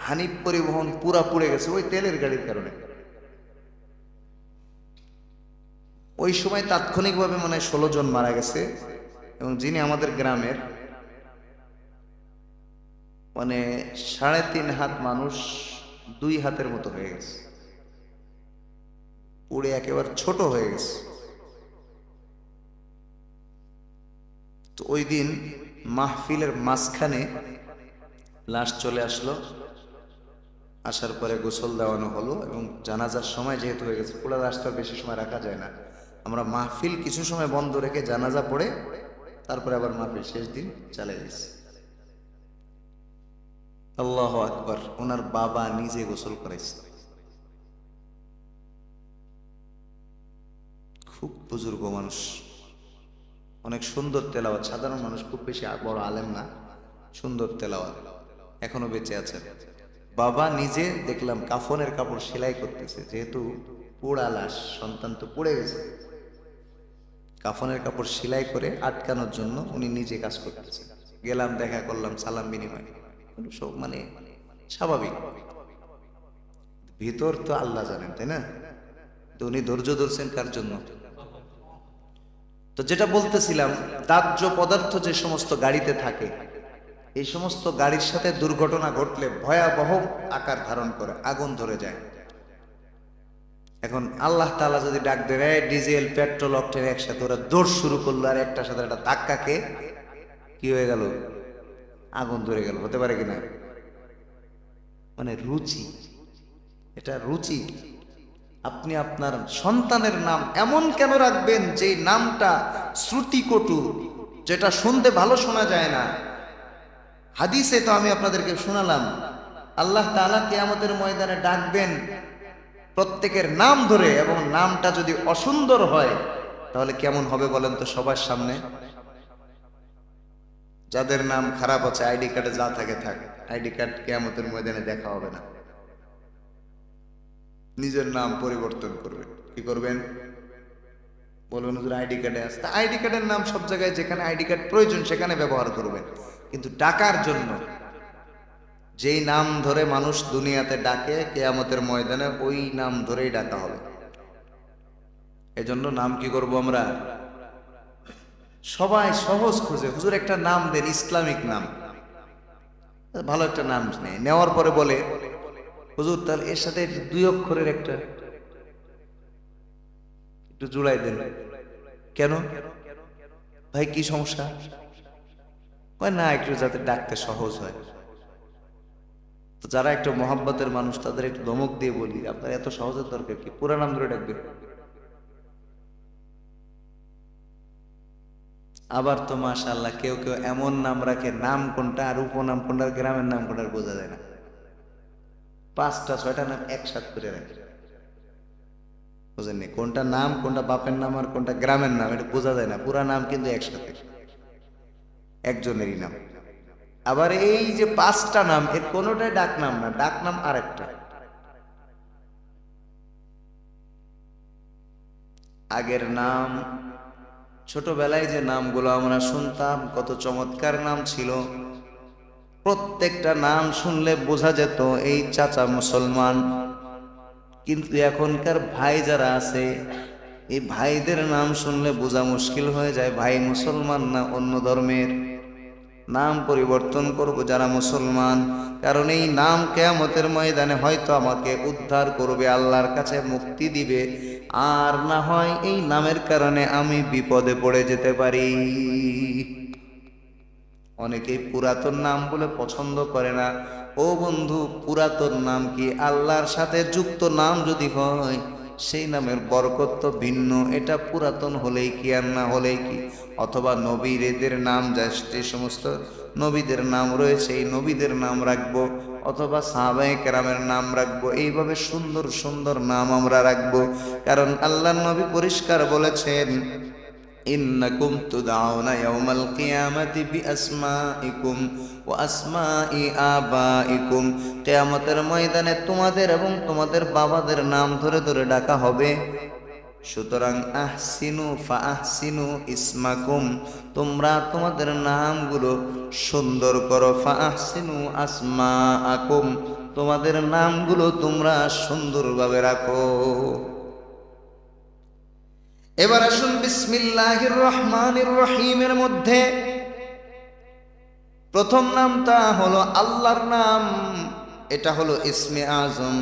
হানিফ পরিবহন পুরা পুড়ে গেছে ওই তেলের গাড়ির কারণে। ওই সময় তাৎক্ষণিকভাবে মনে হয় 16 জন মারা গেছে, এবং যিনি আমাদের গ্রামের মানে 3.5 হাত মানুষ 2 হাতের মতো হয়ে গেছে, পুড়ে একেবারে ছোট হয়ে গেছে। তো ওই দিন মাহফিলের মাঝখানে লাশ চলে আসলো, আসার পরে গোসল দেওয়ানো হলো, এবং জানাজার সময় যেহেতু হয়ে গেছে, পুরো লাশটা বেশি সময় রাখা যায় না, আমরা মাহফিল কিছু সময় বন্ধ রেখে জানাজা পড়ে তারপরে আবার মাহফিল শেষ দিন চালিয়ে গেছে। আল্লাহু আকবার, ওনার বাবা নিজে গোসল করাইছে, খুব বুজুর্গ মানুষ, অনেক সুন্দর তেলাওয়াত, সাধারণ মানুষ, খুব বেশি বড় আলেম না, সুন্দর তেলাওয়াত, এখনো বেঁচে আছেন। বাবা নিজে দেখলাম কাফনের কাপড় সেলাই করতেছে, যেহেতু পোড়া লাশ, সন্তান তো পড়ে গেছে, কাফনের কাপড় সেলাই করে আটকানোর জন্য উনি নিজে কাজ করতেছে। গেলাম, দেখা করলাম, সালাম বিনিময়, সব মানে স্বাভাবিক। ভিতর তো আল্লাহ জানেন, তাই না? তো উনি ধৈর্য ধরছেন কার জন্য? তো যেটা বলতেছিলাম, দাহ্য পদার্থ যে সমস্ত গাড়িতে থাকে, এই সমস্ত গাড়ির সাথে দুর্ঘটনা ঘটলে ভয়াবহ আকার ধারণ করে, আগুন ধরে যায়। এখন আল্লাহ তাআলা যদি ডাক দেয় ডিজেল পেট্রোল অকটেন একসাথে, ওরা দৌড় শুরু করলো, আর একটার সাথে একটা ধাক্কা খেয়ে কি হয়ে গেল? আগুন ধরে গেল। হতে পারে কিনা? মানে রুচি, এটা রুচি। আপনি আপনার সন্তানের নাম এমন কেন রাখবেন যে নামটা শ্রুতিকটু, যেটা শুনতে ভালো শোনা যায় না? হাদিসে তো আমি আপনাদেরকে শোনালাম, আল্লাহ তাআলা কিয়ামতের ময়দানে ডাকবেন প্রত্যেকের নাম ধরে, এবং নামটা যদি অসুন্দর হয় তাহলে কেমন হবে বলেন তো সবার সামনে? যাদের নাম খারাপ আছে, আইডি কার্ডে যা থাকে থাক, আইডি কার্ড কিয়ামতের ময়দানে দেখা হবে না। নিজের নাম পরিবর্তন করবেন। কি করবেন? বলবেন হুজুর আইডি কার্ডে আছে, আইডি কার্ডের নাম সব জায়গায় যেখানে আইডি কার্ড প্রয়োজন সেখানে ব্যবহার করবেন, কিন্তু ডাকার জন্য যেই নাম ধরে মানুষ দুনিয়াতে ডাকে, কিয়ামতের ময়দানে ওই নাম ধরেই ডাকা হবে। এজন্য নাম কি করব আমরা? সবাই সহজ খুঁজে, হুজুর একটা নাম দেন, ইসলামিক নাম, ভালো একটা নাম নেওয়ার পরে বলে হুজুর তাহলে এর সাথে 2 অক্ষরের একটা একটু জুড়াই দেন। কেন ভাই কি সমস্যা? কয় না, একটু যাতে ডাকতে সহজ হয়। তো যারা একটু মহাব্বতের মানুষ তাদের একটু ধমক দিয়ে বলি, আপনার এত সহজের দরকার কি, পুরা নাম ধরে ডাকবে। আবার তো মাশাআল্লাহ কেউ কেউ এমন নাম রাখে, নাম কোনটা আর উপনাম কোনটা, গ্রামের নাম কোনটা বোঝা যায় না, 5টা 6টা নাম একসাথে করে রাখে। বুঝেননি, কোনটা নাম, কোনটা বাপের নাম আর কোনটা গ্রামের নাম, এটা বোঝা যায় না, পুরা নাম কিন্তু একসাথে একজনেরই নাম। আবার এই যে 5টা নাম, এর কোনোটাই ডাক নাম না, ডাক নাম আরেকটা। আগের নাম, ছোটবেলায় যে নামগুলো আমরা শুনতাম কত চমৎকার নাম ছিল, প্রত্যেকটা নাম শুনলে বোঝা যেত এই চাচা মুসলমান। কিন্তু এখনকার ভাই যারা আছে, এই ভাইদের নাম শুনলে বোঝা মুশকিল হয়ে যায় ভাই মুসলমান না অন্য ধর্মের। নাম পরিবর্তন করব যারা মুসলমান, কারণ এই নাম কিয়ামতের ময়দানে হয়তো আমাকে উদ্ধার করবে, আল্লাহর কাছে মুক্তি দিবে, আর না হয় এই নামের কারণে আমি বিপদে পড়ে যেতে পারি। অনেকেই পুরাতন নাম বলে পছন্দ করে না। ও বন্ধু, পুরাতন নাম কি আল্লাহর সাথে যুক্ত নাম যদি হয়, সেই নামের বরকত তো ভিন্ন। এটা পুরাতন হলেই কি আর না হলেই কি। অথবা নবীদের নাম, যে সমস্ত নবীদের নাম রয়েছে এই নবীদের নাম রাখবো, অথবা সাহাবায়ে কেরামের নাম রাখবো। এইভাবে সুন্দর সুন্দর নাম আমরা রাখবো, কারণ আল্লাহর নবী পরিষ্কার বলেছেন, ইন্নাকুম তুদআউনা ইয়াওমাল কিয়ামাতি বিআসমাইকুম ওয়া আসমাই আবাইকুম। কিয়ামতের ময়দানে তোমাদের এবং তোমাদের বাবাদের নাম ধরে ধরে ডাকা হবে। সুতরাং আহসিনু ফাআহসিনু ইসমাকুম, তোমরা তোমাদের নামগুলো সুন্দর করো। ফাআহসিনু আসমাআকুম, তোমাদের নামগুলো তোমরা সুন্দরভাবে রাখো। এবার আসুন বিসমিল্লাহির রহমানির রহিমের মধ্যে প্রথম নামটা হলো আল্লাহর নাম, এটা হলো ইসমে আজম।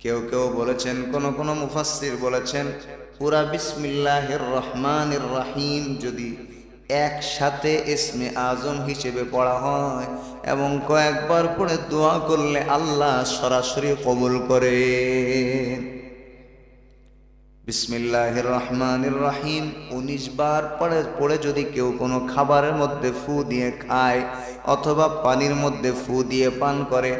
কেউ কেউ বলেছেন, কোন মুফাসসির বলেছেন, পুরা বিসমিল্লাহির রহমানির রহিম যদি একসাথে ইসমে আজম হিসেবে পড়া হয় এবং কয়েকবার পড়ে দোয়া করলে আল্লাহ সরাসরি কবুল করেন। বিসমিল্লাহির রহমানির রহিম 19 বার পড়ে যদি কেউ কোনো খাবারের মধ্যে ফু দিয়ে খায় অথবা পানির মধ্যে ফু দিয়ে পান করে,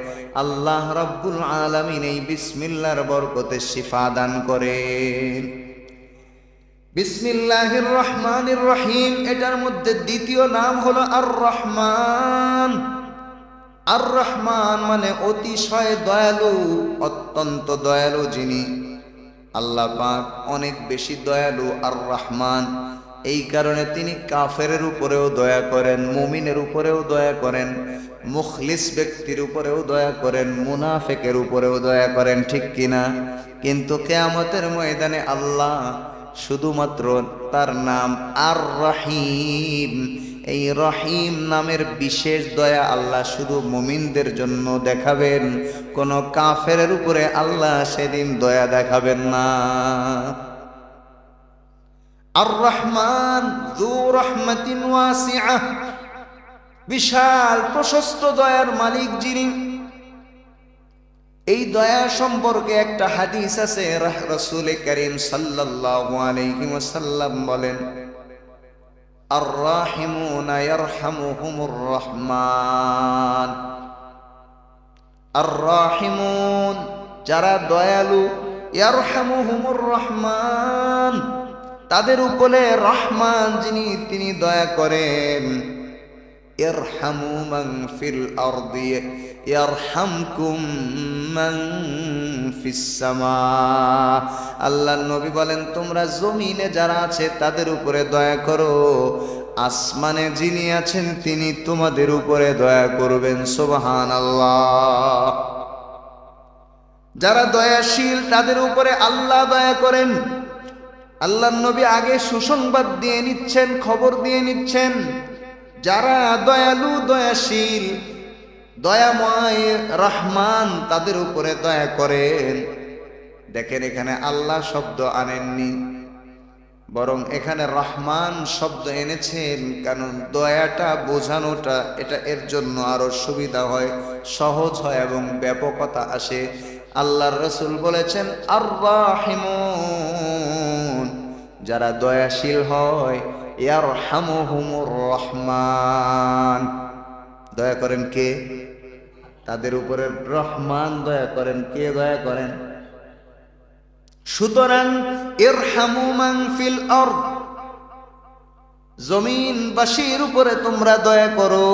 আল্লাহ রাব্বুল আলামিন এই বিসমিল্লাহর বরকতে শিফা দান করেন। বিসমিল্লাহির রহমানির রহিম, এটার মধ্যে দ্বিতীয় নাম হলো আর রহমান। আর রহমান মানে অতিশয় দয়ালু, অত্যন্ত দয়ালু যিনি। আল্লাহ পাক অনেক বেশি দয়ালু আর রহমান, এই কারণে তিনি কাফেরের উপরেও দয়া করেন, মুমিনের উপরেও দয়া করেন, মুখলিস ব্যক্তির উপরেও দয়া করেন, মুনাফিকের উপরেও দয়া করেন, ঠিক কিনা? কিন্তু কিয়ামতের ময়দানে আল্লাহ শুধুমাত্র তার নাম আর রহিম, এই রহিম নামের বিশেষ দয়া আল্লাহ শুধু মুমিনদের জন্য দেখাবেন, কোন কাফেরের উপরে আল্লাহ সেদিন দয়া দেখাবেন না। আর রহমান যু রহমাতিন ওয়াসিআহ, বিশাল প্রশস্ত দয়ার মালিক যিনি। এই দয়া সম্পর্কে একটা হাদিস আছে, রাসূল করিম সাল্লাল্লাহু আলাইহি ওয়াসাল্লাম বলেন, আর রাহিমুনা ইয়ারহামুহুমুর রহমান। আর রাহিমুন, যারা দয়ালু, ইয়ারহামুহুমুর রহমান, তাদের উপরে রহমান যিনি তিনি দয়া করেন। ইরহামু মান ফিল আরদি ইয়ারহামকুম মান ফিস সামা। আল্লাহর নবী বলেন, তোমরা জমিনে যারা আছে তাদের উপরে দয়া করো, আসমানে যিনি আছেন তিনি তোমাদের উপরে দয়া করবেন। সুবহানাল্লাহ। যারা দয়াশীল তাদের উপরে আল্লাহ দয়া করেন। আল্লাহর নবী আগে সুসংবাদ দিয়ে নিচ্ছেন, খবর দিয়ে নিচ্ছেন, যারা দয়ালু, দয়াশীল, দয়াময় রহমান তাদের উপরে দয়া করেন। দেখেন এখানে আল্লাহ শব্দ আনেননি, বরং এখানে রহমান শব্দ এনেছেন কারণ দয়াটা বোঝানোটা এটা এর জন্য আরো সুবিধা হয়, সহজ হয় এবং ব্যাপকতা আসে। আল্লাহর রাসূল বলেছেন আর রাহিমুন, যারা দয়াশীল হয় ইয়ারহামুহুমুর রহমান, দয়া করেন কে? তাদের উপরে রহমান দয়া করেন। কে দয়া করেন? সুতরাং ইরহামু মান ফিল আরদ, জমিনবাসীর উপরে তোমরা দয়া করো,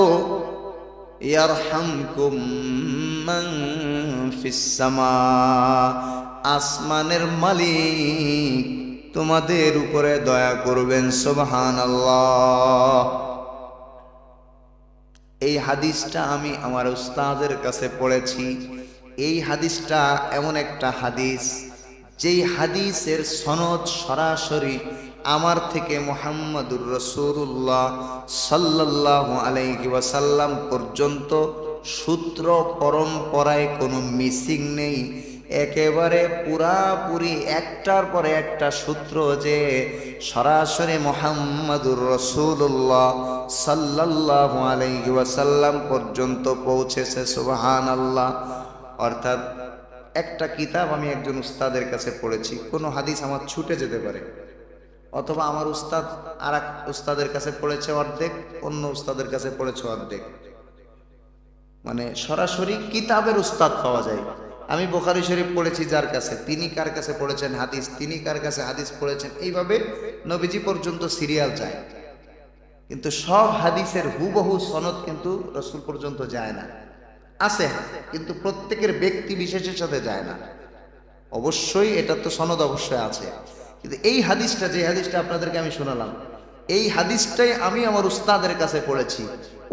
ইয়ারহামকুম মান ফিস সামা, আসমানের মালিক তোমাদের উপরে দয়া করবেন। সুবহানাল্লাহ। এই হাদিসটা আমি আমার উস্তাদের কাছে পড়েছি। এই হাদিসটা এমন একটা হাদিস যেই হাদিসের সনদ সরাসরি আমার থেকে মুহাম্মাদুর রাসূলুল্লাহ সাল্লাল্লাহু আলাইহি ওয়াসাল্লাম পর্যন্ত সূত্র পরম্পরায় কোনো মিসিং নেই। একেবারে পুরাপুরি একটার পরে একটা সূত্র যে সরাসরি মুহাম্মাদুর রাসূলুল্লাহ সাল্লাল্লাহু আলাইহি ওয়াসাল্লাম পর্যন্ত পৌঁছেছে। সুবহানাল্লাহ। অর্থাৎ একটা কিতাব আমি একজন উস্তাদের কাছে পড়েছি, কোনো হাদিস আমার ছুটে যেতে পারে, অথবা আমার উস্তাদ আর এক উস্তাদের কাছে পড়েছে অর্ধেক, অন্য উস্তাদের কাছে পড়েছে অর্ধেক, মানে সরাসরি কিতাবের উস্তাদ পাওয়া যায়। আমি বুখারী শরীফ পড়েছি যার কাছে, তিনি কার কাছে পড়েছেন হাদিস, তিনি কার কাছে হাদিস পড়েছেন, এইভাবে নবীজি পর্যন্ত সিরিয়াল যায়। কিন্তু সব হাদিসের হুবহু সনদ কিন্তু রাসূল পর্যন্ত যায় না। আছে, কিন্তু প্রত্যেকের ব্যক্তি বিশেষের সাথে যায় না। অবশ্যই এটা তো সনদ অবশ্যই আছে, কিন্তু এই হাদিসটা, যে হাদিসটা আপনাদেরকে আমি শোনালাম, এই হাদিসটাই আমি আমার উস্তাদের কাছে পড়েছি।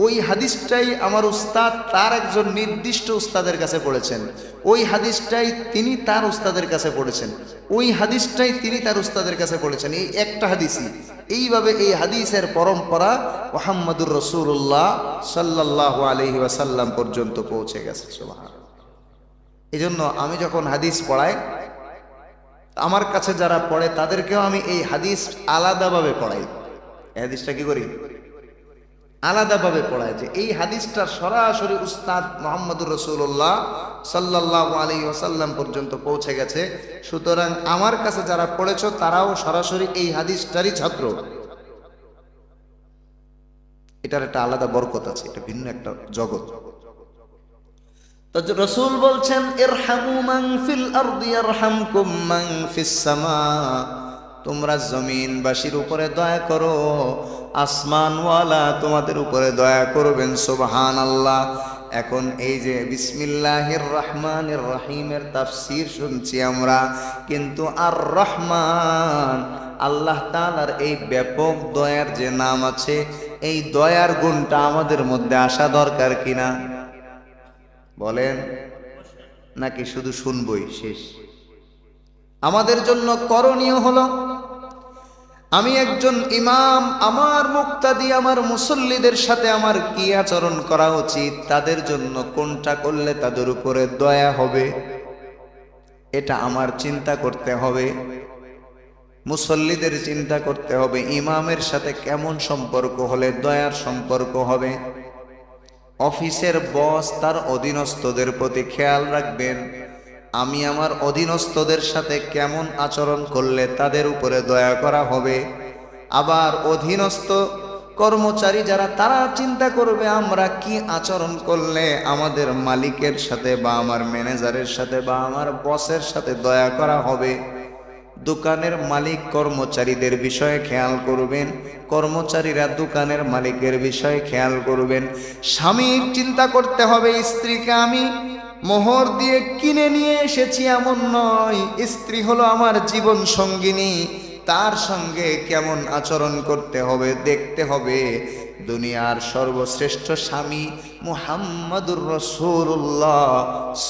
ওই হাদিসটাই আমার উস্তাদ তার একজন নির্দিষ্ট উস্তাদের কাছে পড়েছেন, ওই হাদিসটাই তিনি তার উস্তাদের কাছে পড়েছেন, ওই হাদিসটাই তিনি তার উস্তাদের কাছে পড়েছেন। এই একটা হাদিসই, এইভাবে এই হাদিসের পরম্পরা মুহাম্মাদুর রাসূলুল্লাহ সাল্লাল্লাহু আলাইহি ওয়াসাল্লাম পর্যন্ত পৌঁছে গেছে। সুবহানাল্লাহ। এই জন্য আমি যখন হাদিস পড়াই, আমার কাছে যারা পড়ে তাদেরকেও আমি এই হাদিস আলাদাভাবে পড়াই। এই হাদিসটা কি করি? আলাদাভাবে পড়ায়, যে এই হাদিসটা সরাসরি উস্তাদ মুহাম্মাদুর রাসূলুল্লাহ সাল্লাল্লাহু আলাইহি ওয়াসাল্লাম পর্যন্ত পৌঁছে গেছে। সুতরাং আমার কাছে যারা পড়েছো তারাও সরাসরি এই হাদিসটারই ছাত্র। এটার একটা আলাদা বরকত আছে, এটা ভিন্ন একটা জগৎ। তো রাসূল বলছেন ইরহামু মান ফিল আরদি ইয়ারহামকুম মান ফিস সামা, তোমরা জমিনবাসীর উপরে দয়া করো, আসমানওয়ালা তোমাদের উপরে দয়া করবেন। সুবহানাল্লাহ। এখন এই যে বিসমিল্লাহির রহমানির রহিমের তাফসীর শুনছি আমরা, কিন্তু আর রহমান আল্লাহ তাআলার এই ব্যাপক দয়ার যে নাম আছে, এই দয়ার গুণটা আমাদের মধ্যে আসা দরকার কিনা বলেন? নাকি শুধু শুনবই শেষ? আমাদের জন্য করণীয় হলো, আমি একজন ইমাম, আমার মুক্তাদি, আমার মুসল্লিদের সাথে আমার কি আচরণ করা উচিত, তাদের জন্য কোনটা করলে তাদের উপরে দয়া হবে, এটা আমার চিন্তা করতে হবে। মুসল্লিদের চিন্তা করতে হবে ইমামের সাথে কেমন সম্পর্ক হলে দয়ার সম্পর্ক হবে। অফিসের বস তার অধীনস্থদের প্রতি খেয়াল রাখবেন, আমি আমার অধীনস্থদের সাথে কেমন আচরণ করলে তাদের উপরে দয়া করা হবে। আবার অধীনস্থ কর্মচারী যারা, তারা চিন্তা করবে আমরা কি আচরণ করলে আমাদের মালিকের সাথে বা আমার ম্যানেজারের সাথে বা আমার বসের সাথে দয়া করা হবে। দোকানের মালিক কর্মচারীদের বিষয়ে খেয়াল করবেন, কর্মচারীরা দোকানের মালিকের বিষয়ে খেয়াল করবেন। স্বামীর চিন্তা করতে হবে, স্ত্রীকে আমি মোহর দিয়ে কিনে নিয়ে এসেছি এমন নয়, স্ত্রী হলো আমার জীবন সঙ্গিনী, তার সঙ্গে কেমন আচরণ করতে হবে দেখতে হবে। দুনিয়ার সর্বশ্রেষ্ঠ স্বামী মুহাম্মাদুর রাসূলুল্লাহ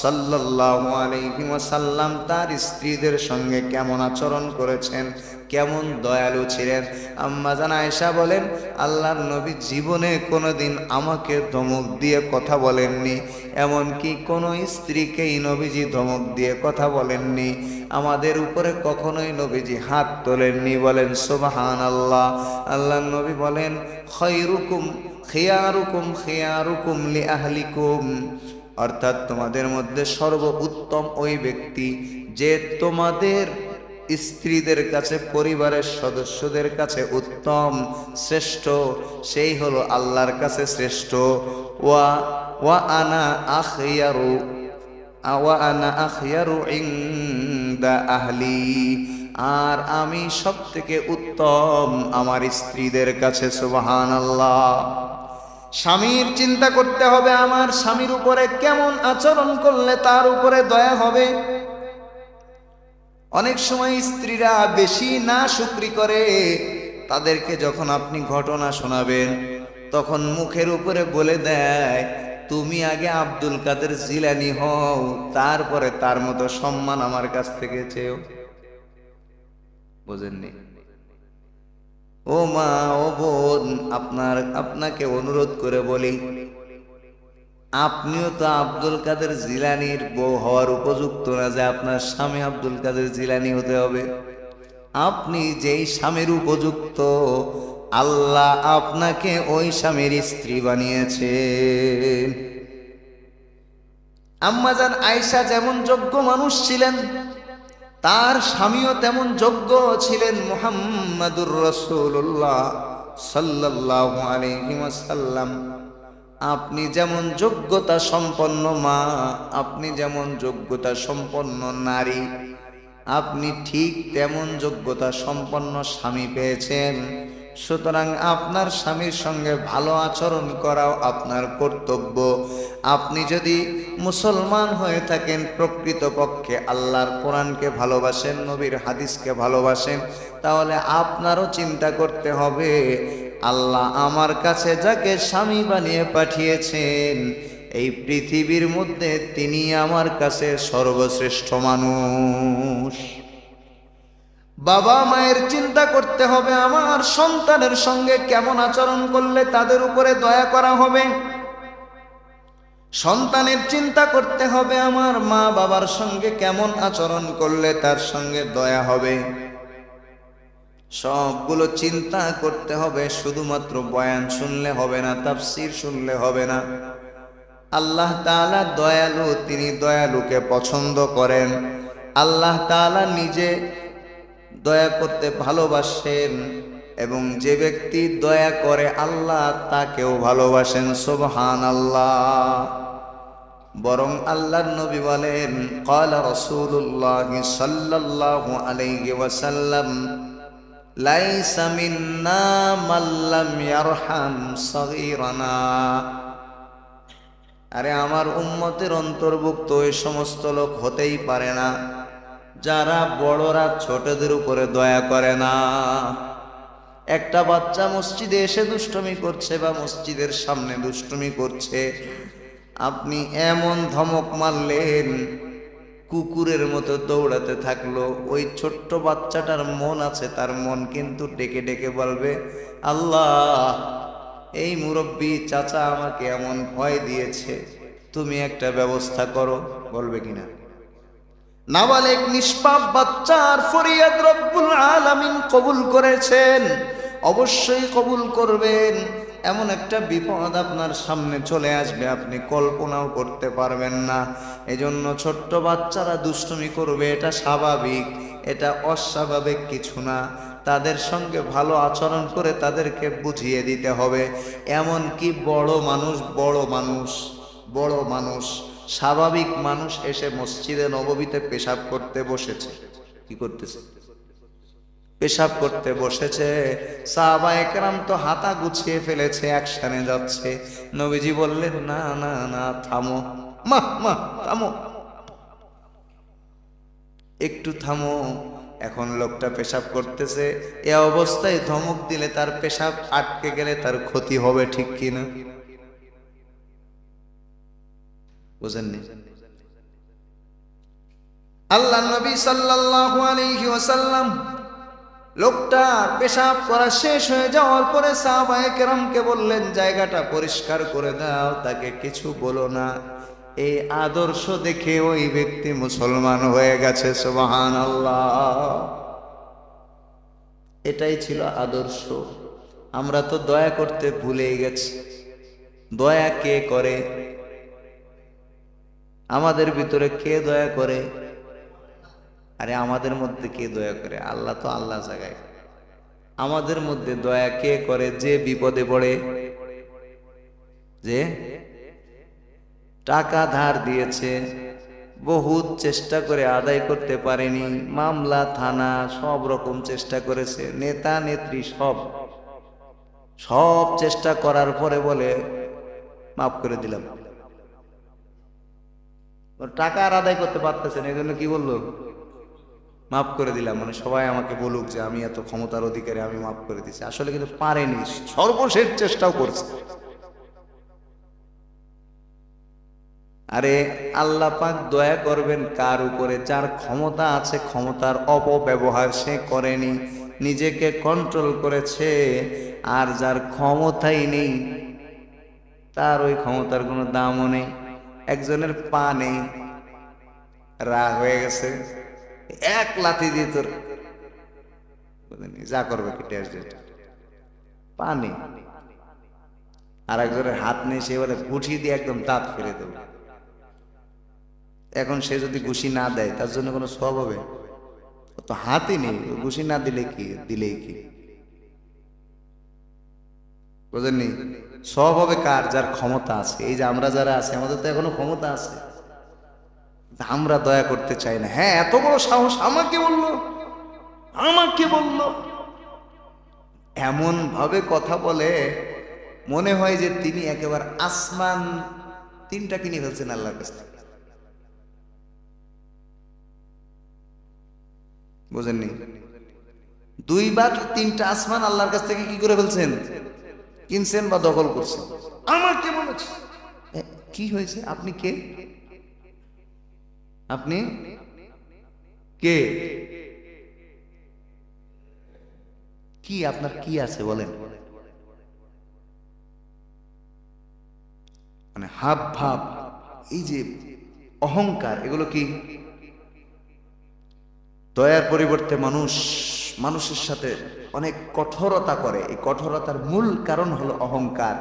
সাল্লাল্লাহু আলাইহি ওয়াসাল্লাম তার স্ত্রীদের সঙ্গে কেমন আচরণ করেছেন, কেমন দয়ালু ছিলেন। আম্মা জান আয়েশা বলেন, আল্লাহর নবী জীবনে কোনোদিন আমাকে ধমক দিয়ে কথা বলেননি, এমনকি কোনো স্ত্রীকেই নবীজি ধমক দিয়ে কথা বলেননি। আমাদের উপরে কখনোই নবীজি হাত তোলেননি। বলেন সুবহানাল্লাহ। আল্লাহর নবী বলেন, খায়রুকুম খিয়ারুকুম খিয়ারুকুম লিআহলিকুম, অর্থাৎ তোমাদের মধ্যে সর্বোত্তম ওই ব্যক্তি যে তোমাদের স্ত্রীদের কাছে, পরিবারের সদস্যদের কাছে উত্তম, শ্রেষ্ঠ, সেই হলো আল্লাহর কাছে শ্রেষ্ঠ। ওয়া আনা আখিয়ারু ইনদা আহলি, আর আমি সবথেকে উত্তম আমার স্ত্রীদের কাছে। সুবহানাল্লাহ। স্বামীর চিন্তা করতে হবে, আমার স্বামীর উপরে কেমন আচরণ করলে তার উপরে দয়া হবে। অনেক সময় স্ত্রীরা বেশি না শুকরি করে, তাদেরকে যখন আপনি ঘটনা শোনাবেন তখন মুখের উপরে বলে দেয়, তুমি আগে আব্দুল কাদের জিলানী হও, তারপরে তার মতো সম্মান আমার কাছ থেকে চেয়েও। বুঝেননি? ও মা, ও বোন, আপনাকে অনুরোধ করে বলি, আপনিও তো আব্দুল কাদের জিলানীর বউ হওয়ার উপযুক্ত না যে আপনার স্বামী আব্দুল কাদের জিলানী হতে হবে। আপনি যেই স্বামীর উপযুক্ত, আল্লাহ আপনাকে ওই স্বামীর স্ত্রী বানিয়েছেন। আম্মাজান আয়েশা যেমন যোগ্য মানুষ ছিলেন, তার স্বামীও তেমন যোগ্য ছিলেন। মুহাম্মাদুর রাসূলুল্লাহ সাল্লাল্লাহু আলাইহি ওয়াসাল্লাম। আপনি যেমন যোগ্যতা সম্পন্ন মা, আপনি যেমন যোগ্যতা সম্পন্ন নারী, আপনি ঠিক তেমন যোগ্যতা সম্পন্ন স্বামী পেয়েছেন। সুতরাং আপনার স্বামীর সঙ্গে ভালো আচরণ করাও আপনার কর্তব্য। আপনি যদি মুসলমান হয়ে থাকেন, প্রকৃতপক্ষে আল্লাহর কোরআনকে ভালোবাসেন, নবীর হাদিসকে ভালোবাসেন, তাহলে আপনারও চিন্তা করতে হবে, আল্লাহ আমার কাছে যাকে স্বামী বানিয়ে পাঠিয়েছেন, এই পৃথিবীর মধ্যে তিনি আমার কাছে সর্বশ্রেষ্ঠ মানুষ। বাবা মায়ের চিন্তা করতে হবে, আমার সন্তানের সঙ্গে কেমন আচরণ করলে তাদের উপরে দয়া করা হবে। সন্তানের চিন্তা করতে হবে, আমার মা বাবার সঙ্গে কেমন আচরণ করলে তার সঙ্গে দয়া হবে। সবগুলো চিন্তা করতে হবে। শুধুমাত্র বয়ান শুনলে হবে না, তাফসীর শুনলে হবে না। আল্লাহ তাআলা দয়ালু, তিনি দয়ালুকে পছন্দ করেন। আল্লাহ তাআলা নিজে দয়া করতে ভালোবাসেন, এবং যে ব্যক্তি দয়া করে আল্লাহ তাকেও ভালোবাসেন। সুবহানাল্লাহ। বরং আল্লাহর নবী বলেন, ক্বালা রাসূলুল্লাহ সাল্লাল্লাহু আলাইহি ওয়াসাল্লাম, লাইসা মিন্না মান লাম ইয়ারহাম সাগীরানা। আরে আমার উম্মতের অন্তর্ভুক্ত ওই সমস্ত লোক হতেই পারে না যারা বড়রা ছোটদের উপরে দয়া করে না। একটা বাচ্চা মসজিদে এসে দুষ্টুমি করছে বা মসজিদের সামনে দুষ্টুমি করছে, আপনি এমন ধমক মারলেন, কুকুরের মতো দৌড়াতে থাকলো। ওই ছোট্ট বাচ্চাটার মন আছে, তার মন কিন্তু ডেকে ডেকে বলবে, আল্লাহ, এই মুরব্বী চাচা আমাকে এমন ভয় দিয়েছে, তুমি একটা ব্যবস্থা করো। বলবে কিনা? নাবালেগ নিষ্পাপ বাচ্চার ফরিয়াদ রব্বুল আলামিন কবুল করেছেন, অবশ্যই কবুল করবেন। এমন একটা বিপদ আপনার সামনে চলে আসবে, আপনি কল্পনাও করতে পারবেন না। এজন্য ছোট্ট বাচ্চারা দুষ্টুমি করবে, এটা স্বাভাবিক, এটা অস্বাভাবিক কিছু না। তাদের সঙ্গে ভালো আচরণ করে তাদেরকে বুঝিয়ে দিতে হবে। এমন কি বড় মানুষ স্বাভাবিক মানুষ এসে মসজিদে নববীতে পেশাব করতে বসেছে। কি করতেছে? পেশাব করতে বসেছে। সাহাবায়ে কেরাম তো হাতা গুছিয়ে ফেলেছে, একসানে যাচ্ছে। নবীজি বললেন, না না না, থামো, মা থামো, একটু থামো। এখন লোকটা পেশাব করতেছে, এ অবস্থায় ধমক দিলে তার পেশাব আটকে গেলে তার ক্ষতি হবে, ঠিক কিনা? বুঝেননি? আল্লাহ নবী সাল্লাল্লাহু আলাইহি ওয়াসাল্লাম লোকটা পেশাব করা শেষ হয়ে যাওয়ার পরে সাহাবায়ে কেরামকে বললেন, জায়গাটা পরিষ্কার করে দাও, তাকে কিছু বলো না। এই আদর্শ দেখে ওই ব্যক্তি মুসলমান হয়ে গেছে। সুবহানাল্লাহ। এটাই ছিল আদর্শ। আমরা তো দয়া করতে ভুলে গেছি। দয়া কে করে? আমাদের ভিতরে কে দয়া করে? আরে আমাদের মধ্যে কে দয়া করে? আল্লাহ তো আল্লাহ জায়গায়। আমাদের মধ্যে দয়া কে করে? যে বিপদে পড়ে, যে টাকা ধার দিয়েছে, বহুত চেষ্টা করে আদায় করতে পারেনি, মামলা থানা সব রকম চেষ্টা করেছে, নেতা নেত্রী সব চেষ্টা করার পরে বলে মাফ করে দিলাম। টাকা আর আদায় করতে পারতেছেন, এই জন্য কি বললো? মাফ করে দিলাম। মানে সবাই আমাকে বলুক যে আমি এত ক্ষমতার অধিকারী, আমি মাফ করে দিচ্ছি। আসলে কিন্তু পারেনি, সর্বশেষ চেষ্টাও করছে। আরে আল্লাহ পাক দয়া করবেন কার উপরে? যার ক্ষমতা আছে, ক্ষমতার অপব্যবহার সে করেনি, নিজেকে কন্ট্রোল করেছে। আর যার ক্ষমতাই নেই, তার ওই ক্ষমতার কোনো দামও নেই। একজনের পা নেই, রাগ হয়ে গেছে, এক লাথি দিয়ে তোর যা করবে কেটে আসবে, পা নেই। আর একজনের হাত নেই, সে বলে ঘুষি দিয়ে একদম দাঁত ফেলে দেবে। এখন সে যদি ঘুষি না দেয়, তার জন্য কোনো সওয়াব হবে? তো হাতই নেই, ঘুষি না দিলে কি, দিলেই কি? বুঝেননি? সওয়াব হবে কার? যার ক্ষমতা আছে। এই যে আমরা যারা আছি, আমাদের তো এখনো ক্ষমতা আছে, আমরা দয়া করতে চাই না। হ্যাঁ, এত বড় সাহস! আমাকে বললো, আমাকে বললো, এমন ভাবে কথা বলে মনে হয় যে তিনি একেবারে আসমান তিনটা কিনে ফেলছেন আল্লাহর কাছ থেকে। বুঝেননি? দুইবার তিনটা আসমান আল্লাহর কাছ থেকে কি করে ফেলছেন? কিনছেন বা দখল করছেন। আমাকে বলেছে। কি হয়েছে? আপনি কে? আপনি কে? কি আপনার কি আছে বলেন? মানে হাব ভাব, এই যে অহংকার, এগুলো কি? দয়ার পরিবর্তে মানুষের সাথে অনেক কঠোরতা করে। এই কঠোরতার মূল কারণ হলো অহংকার।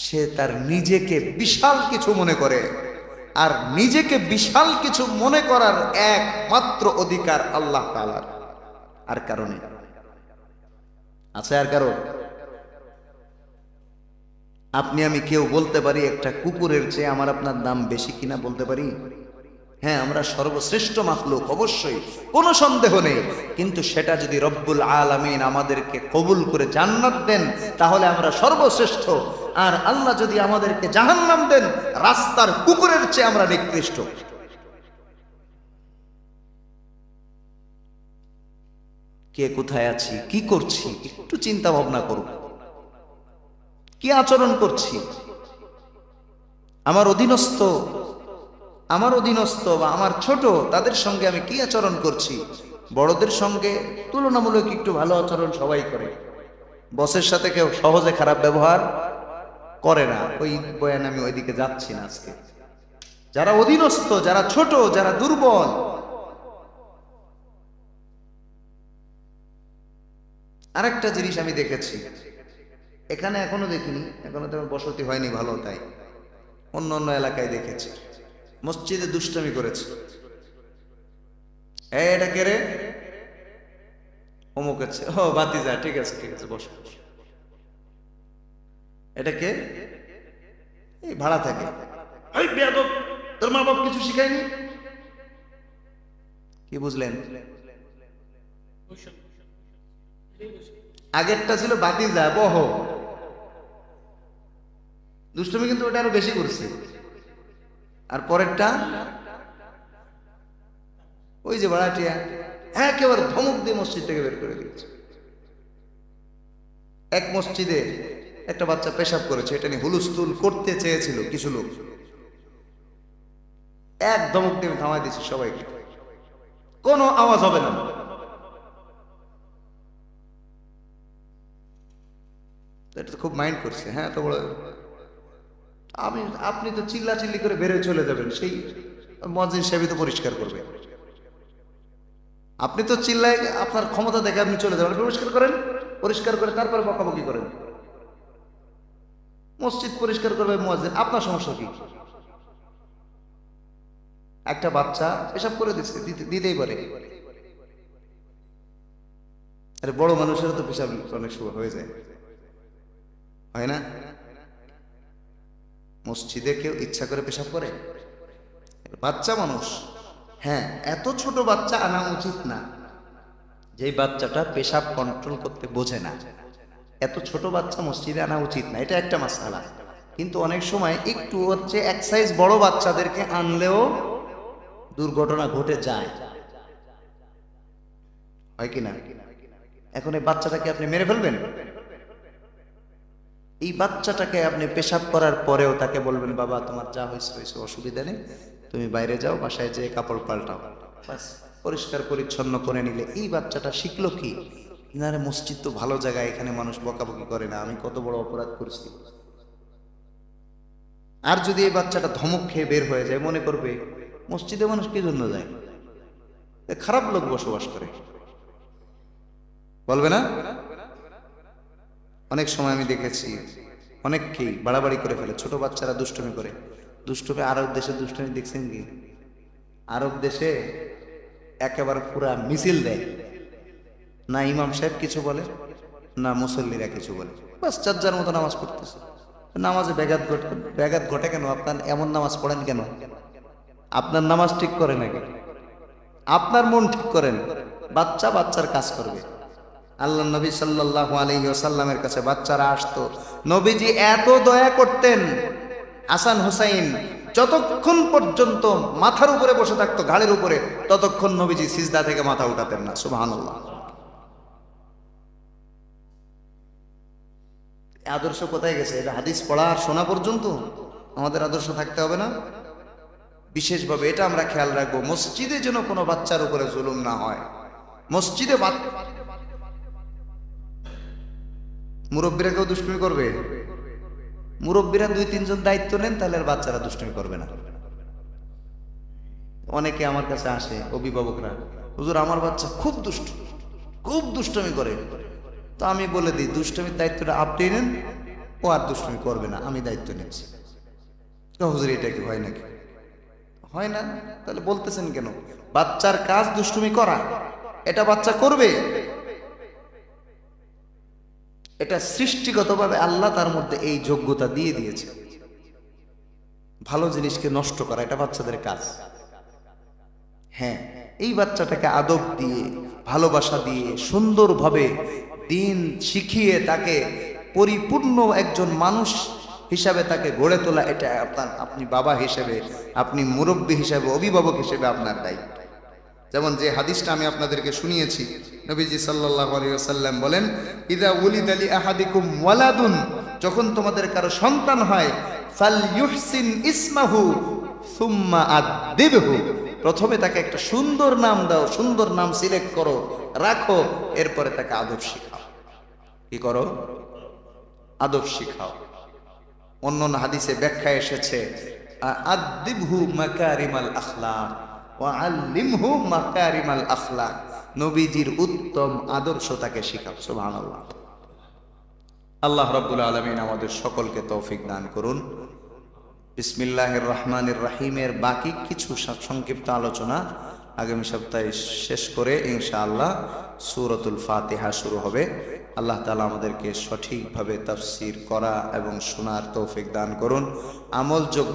সে তার নিজেকে বিশাল কিছু মনে করে, আর নিজেকে বিশাল কিছু মনে করার একমাত্র অধিকার আল্লাহ তাআলার। আর কারণে আছে? আর কারণ? আপনি আমি কেউ বলতে পারি একটা কুকুরের চেয়ে আমার আপনার দাম বেশি কিনা? বলতে পারি? হ্যাঁ, আমরা সর্বশ্রেষ্ঠ মাখলুক, অবশ্যই, কোনো সন্দেহ নেই। কিন্তু সেটা যদি রব্বুল আলামিন আমাদেরকে কবুল করে জান্নাত দেন, তাহলে আমরা সর্বশ্রেষ্ঠ। আর আল্লাহ যদি আমাদেরকে জাহান্নাম দেন, রাস্তার কুকুরের চেয়ে আমরা নিকৃষ্ট। কে কোথায় আছি, কি করছি, একটু চিন্তা ভাবনা করুন। কি আচরণ করছি? আমার অধীনস্থ বা আমার ছোট, তাদের সঙ্গে আমি কি আচরণ করছি? বড়দের সঙ্গে তুলনামূলক একটু ভালো আচরণ সবাই করে। বসের সাথে কেউ সহজে খারাপ ব্যবহার করে না। ওই বয়ান আমি ওইদিকে যাচ্ছি না আজকে। যারা অধীনস্থ, যারা ছোট, যারা দুর্বল, আরেকটা জিনিস আমি দেখেছি, এখানে এখনো দেখিনি, এখনো তেমন বসতি হয়নি ভালো, তাই অন্য অন্য এলাকায় দেখেছি। মসজিদে দুষ্টামি করেছে। এটা কে রে? অমুক আছে। ও ভাতিজা, ঠিক আছে ঠিক আছে, বসো। এটা কে? এই ভাড়া থাকে। এই বেয়াদব, তোর মা বাপ কিছু শিখায়নি? কি বুঝলেন? আগেরটা ছিল ভাতিজা, বহ। দুষ্টমি কিন্তু ওটা আরো বেশি করছে। আর পরেরটা ওই যে ভাড়াটিয়া, একেবারে ধমক দিয়ে মসজিদ থেকে বের করে দিয়েছে। এক মসজিদে একটা বাচ্চা পেশাব করেছে, এটা নিয়ে হুলস্থুল করতে চেয়েছিল কিছু লোক, এক ধমক দিয়ে থামাই দিয়েছে সবাইকে, কোনো আওয়াজ হবে না। এটা তো খুব মাইন্ড করছে, হ্যাঁ তো বড় আপনি তো চিল্লা চিল্লি করে বেরোয় চলে যাবেন, সেই মুয়াজ্জিন সাহেবই তো পরিষ্কার করবে। আপনি তো চিল্লায় আপনার ক্ষমতা দেখে আপনি চলে যাবেন, পরিষ্কার করেন, পরিষ্কার করে তারপরে বকাবকি করেন। মসজিদ পরিষ্কার করবে মুয়াজ্জিন, আপনার সমস্যা কি? একটা বাচ্চা এসব করে দিচ্ছে, দিতেই পারে। আরে বড় মানুষেরও তো পেশাব অনেক সময় হয়ে যায়, হয় না? মসজিদে কেউ ইচ্ছা করে পেশাব করে? বাচ্চা মানুষ, হ্যাঁ এত ছোট বাচ্চা আনা উচিত না, যে বাচ্চাটা পেশাব কন্ট্রোল করতে বোঝে না, এত ছোট বাচ্চা মসজিদে আনা উচিত না, এটা একটা মাসআলা। কিন্তু অনেক সময় একটু হচ্ছে এক সাইজ বড় বাচ্চাদেরকে আনলেও দুর্ঘটনা ঘটে যায়, হয় কি না? এখন এই বাচ্চাটাকে আপনি মেরে ফেলবেন? এই বাচ্চাটাকে আপনি পেশাব করার পরেও তাকে বলবেন, বাবা তোমার যা হয়েছে হয়েছে, অসুবিধা নেই, তুমি বাইরে যাও, বাসায় যেয়ে কাপড় পাল্টাও, বাস পরিষ্কার পরিচ্ছন্ন করে নিলে এই বাচ্চাটা শিখলো কি, ইনারে মসজিদ তো ভালো জায়গা, এখানে মানুষ বকাবকি করে না, আমি কত বড় অপরাধ করছি। আর যদি এই বাচ্চাটা ধমক খেয়ে বের হয়ে যায়, মনে করবে মসজিদে মানুষ কি জন্য যায়, খারাপ লোক বসবাস করে, বলবে না? অনেক সময় আমি দেখেছি অনেককেই বাড়াবাড়ি করে ফেলে, ছোট বাচ্চারা দুষ্টুমি করে। দুষ্টুমি আরব দেশে দুষ্টুমি দেখছেন কি? আরব দেশে একেবারে পুরা মিছিল দেয়, না ইমাম সাহেব কিছু বলে না মুসল্লিরা কিছু বলে, বাস যার যার মতো নামাজ পড়তেছে। নামাজে ব্যাঘাত ঘটে কেন? আপনার এমন নামাজ পড়েন কেন? আপনার নামাজ ঠিক করে নাকি? আপনার মন ঠিক করেন, বাচ্চা বাচ্চার কাজ করবে। আল্লাহ নবী সাল্লাল্লাহু আলাইহি ওয়াসাল্লামের কাছে বাচ্চারা আসতো, নবীজি এত দয়া করতেন, হাসান হুসাইন যতক্ষণ পর্যন্ত মাথার উপরে বসে থাকতো, ঘাড়ের উপরে, ততক্ষণ নবীজি সিজদা থেকে মাথা উঠাতেন না। সুবহানাল্লাহ। আদর্শ কোথায় গেছে? এটা হাদিস পড়া আর শোনা পর্যন্ত আমাদের আদর্শ থাকতে হবে না? বিশেষভাবে এটা আমরা খেয়াল রাখবো, মসজিদে যেন কোনো বাচ্চার উপরে জুলুম না হয়। মসজিদে মুরব্বীরা কেউ দুষ্টুমি করবে? মুরব্বীরা 2-3 জন দায়িত্ব নেন, তাহলে আর বাচ্চারা দুষ্টুমি করবে না। অনেকে আমার কাছে আসে অভিভাবকরা, হুজুর আমার বাচ্চা খুব দুষ্ট, খুব দুষ্টুমি করে। তো আমি বলে দিই, দুষ্টুমির দায়িত্বটা আপনি নেন, ও আর দুষ্টুমি করবে না, আমি দায়িত্ব নিচ্ছি। হুজুর এটা কি হয় নাকি? হয় না? তাহলে বলতেছেন কেন? বাচ্চার কাজ দুষ্টুমি করা, এটা বাচ্চা করবে, এটা সৃষ্টিগতভাবে আল্লাহ তার মধ্যে এই যোগ্যতা দিয়ে দিয়েছে। ভালো জিনিসকে নষ্ট করা এটা বাচ্চাদের কাজ। হ্যাঁ, এই বাচ্চাটাকে আদব দিয়ে, ভালোবাসা দিয়ে, সুন্দরভাবে দিন শিখিয়ে তাকে পরিপূর্ণ একজন মানুষ হিসাবে তাকে গড়ে তোলা, এটা আপনি বাবা হিসেবে, আপনি মুরব্বী হিসেবে, অভিভাবক হিসেবে আপনার দায়িত্ব। যেমন যে হাদিসটা আমি আপনাদেরকে শুনিয়েছি, নবীজি সাল্লাল্লাহু আলাইহি ওয়াসাল্লাম বলেন, ইযা উলিদা লি আহাদিকুম ওয়ালাদুন, যখন তোমাদের কারো সন্তান হয়, ফালইউহসিন ইসমাহু সুম্মা আদিবহু, প্রথমে তাকে একটা সুন্দর নাম দাও, সুন্দর নাম সিলেক্ট করো, রাখো, এরপরে তাকে আদব শিখাও। কি করো? আদব শিখাও। অন্য হাদিসে ব্যাখ্যা এসেছে, আদিবহু মাকারিমাল আখলাক ওয়া আল্লিমহু মাকারিমাল আখলাক, নবীজির উত্তম আদর্শ তাকে শিখাও। সুবহানাল্লাহ। আল্লাহ রাব্বুল আলামিন আমাদের সকলকে তৌফিক দান করুন। বিসমিল্লাহির রহমানির রহিমের বাকি কিছু সংক্ষিপ্ত আলোচনা আগামী সপ্তাহে শেষ করে ইনশাআল্লাহ সূরাতুল ফাতিহা শুরু হবে। আল্লাহ তাআলা আমাদেরকে সঠিকভাবে তাফসীর করা এবং শোনার তৌফিক দান করুন। আমলযোগ্য